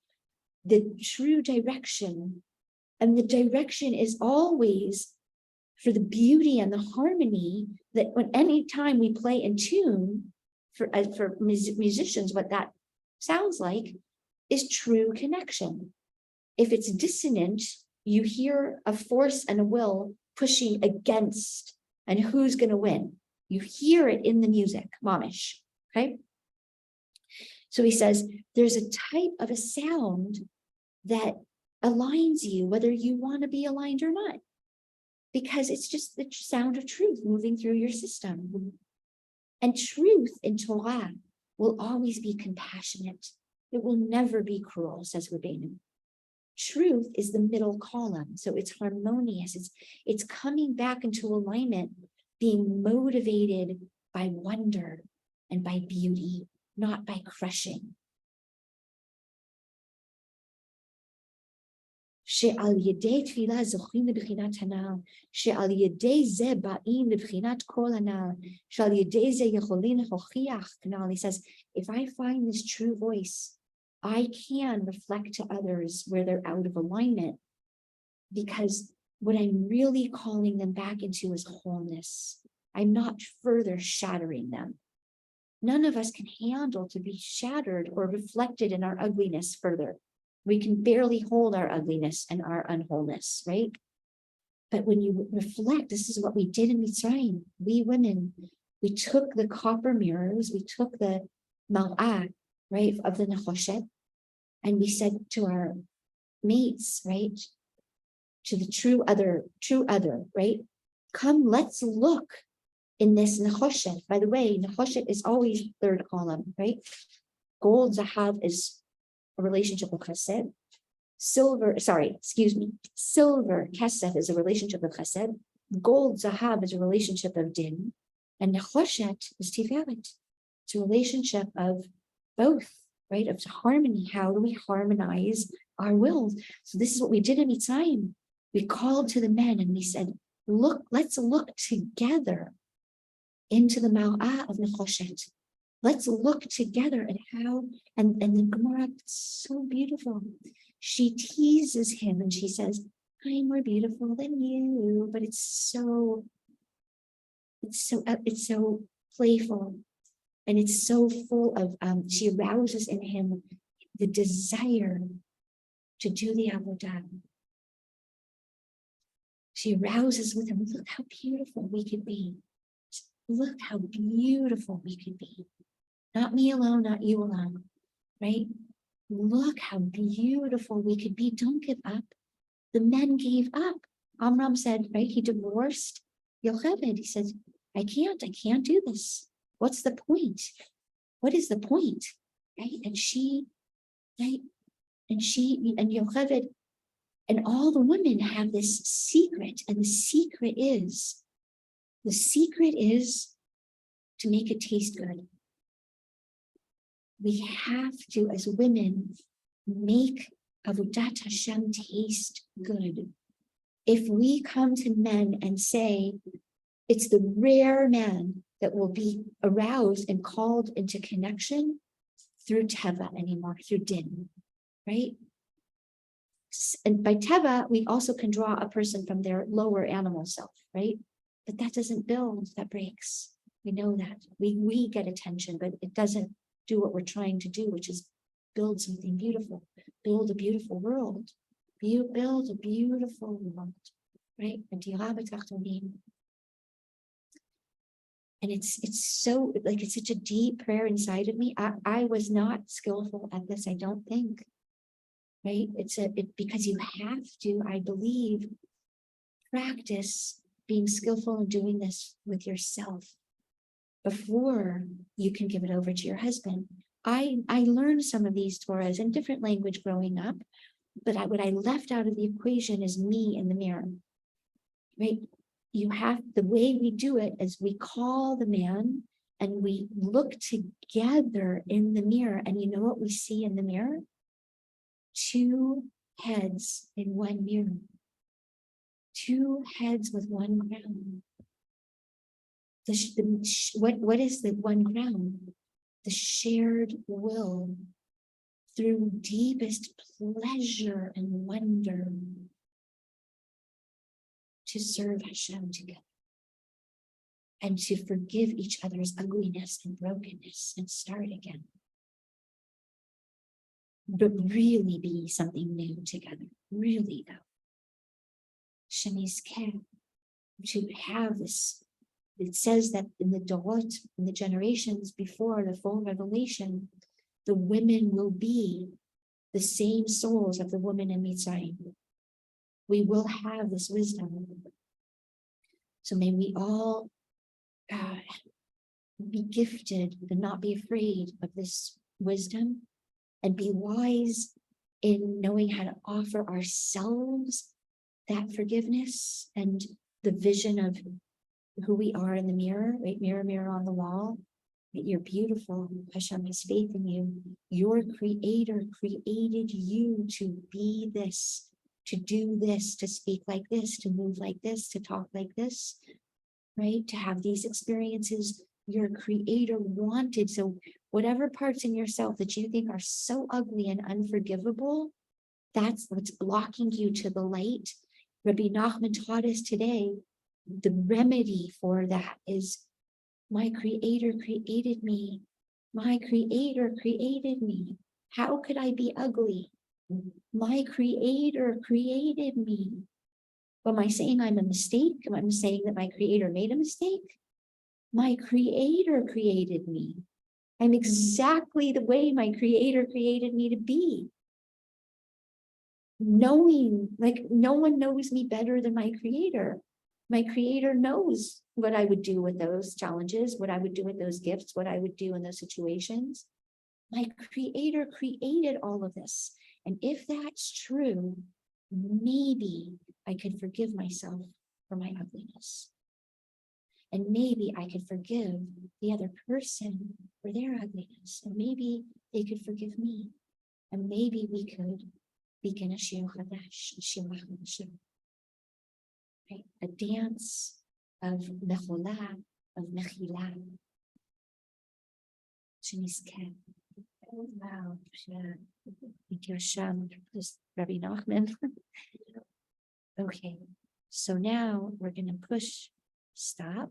the true direction And the direction is always for the beauty and the harmony that when any time we play in tune, for musicians, what that sounds like is true connection. If it's dissonant, you hear a force and a will pushing against, and who's going to win? You hear it in the music, mamish, okay? So he says, there's a type of a sound that aligns you, whether you want to be aligned or not, because it's just the sound of truth moving through your system. And truth in Torah will always be compassionate. It will never be cruel, says Rabbeinu. Truth is the middle column, so it's harmonious. It's coming back into alignment, being motivated by wonder and by beauty, not by crushing. שעל ידי תפילה זוכים לבחינת הנ"ל, שעל ידי זה באים לבחינת כל הנ"ל, שעל ידי זה יכולים להוכיח כנ"ל. He says, if I find this true voice, I can reflect to others where they're out of alignment, because what I'm really calling them back into is wholeness. I'm not further shattering them. None of us can handle to be shattered or reflected in our ugliness further. We can barely hold our ugliness and our unwholeness, right? But when you reflect, this is what we did in Mitzrayim. We women, we took the copper mirrors, we took the mal'ah, right, of the nechoshet, and we said to our mates, right, to the true other, right? Come, let's look in this nechoshet. By the way, nechoshet is always third column, right? Gold, zahav is a relationship with chesed. Silver, kesef is a relationship of chesed. Gold, zahav is a relationship of din. And nechoshet is tiferet. It's a relationship of both, right? Of harmony. How do we harmonize our wills? So this is what we did in Mitzrayim. We called to the men and we said, look, let's look together into the mal'ah of nechoshet. Let's look together at how, and the Gemara, it's so beautiful. She teases him and she says, I'm more beautiful than you, but it's so playful. And it's so full of, she arouses in him the desire to do the avodah. She arouses with him, look how beautiful we could be. Look how beautiful we could be. Not me alone, not you alone, right? Look how beautiful we could be. Don't give up. The men gave up. Amram said, right, he divorced Yocheved. He said, I can't do this. What's the point? What is the point? Right? And she, right? And Yocheved, and all the women have this secret. And the secret is to make it taste good. We have to, as women, make Avodat Hashem taste good. If we come to men and say, it's the rare man that will be aroused and called into connection through Teva anymore, through Din, right? And by Teva, we also can draw a person from their lower animal self, right? But that doesn't build, that breaks. We know that. We get attention, but it doesn't do what we're trying to do, which is build something beautiful, build a beautiful world, build a beautiful world, right? And it's so, like, it's such a deep prayer inside of me. I was not skillful at this, I don't think, right? Because you have to, I believe, practice being skillful in doing this with yourself before you can give it over to your husband. I learned some of these Torahs in different language growing up, but what I left out of the equation is me in the mirror, right? The way we do it is we call the man and we look together in the mirror. And you know what we see in the mirror? Two heads in one mirror. Two heads with one crown. What is the one crown? The shared will through deepest pleasure and wonder to serve Hashem together and to forgive each other's ugliness and brokenness and start again. But really be something new together, really though. Shenizkeh, to have this, it says that in the Dorot, in the generations before the full revelation, the women will be the same souls of the woman in Mitzrayim. We will have this wisdom. So may we all be gifted and not be afraid of this wisdom and be wise in knowing how to offer ourselves that forgiveness and the vision of who we are in the mirror, right? Mirror, mirror on the wall. You're beautiful. Hashem has faith in you. Your creator created you to be this, to do this, to speak like this, to move like this, to talk like this, right? To have these experiences your creator wanted. So whatever parts in yourself that you think are so ugly and unforgivable, that's what's blocking you to the light. Rabbi Nachman taught us today, the remedy for that is, my creator created me. My creator created me. How could I be ugly? My creator created me. Am I saying I'm a mistake? Am I saying that my creator made a mistake? My creator created me. I'm exactly the way my creator created me to be. Knowing, like no one knows me better than my creator. My creator knows what I would do with those challenges, what I would do with those gifts, what I would do in those situations. My creator created all of this. And if that's true, maybe I could forgive myself for my ugliness. And maybe I could forgive the other person for their ugliness. And maybe they could forgive me. And maybe we could begin a Shir Chadash, right? A dance of Mecholah, of Mechila. Shenizkeh. Wow. Thank you, Hashem. This Rabbi Nachman. Okay, so now we're going to push stop.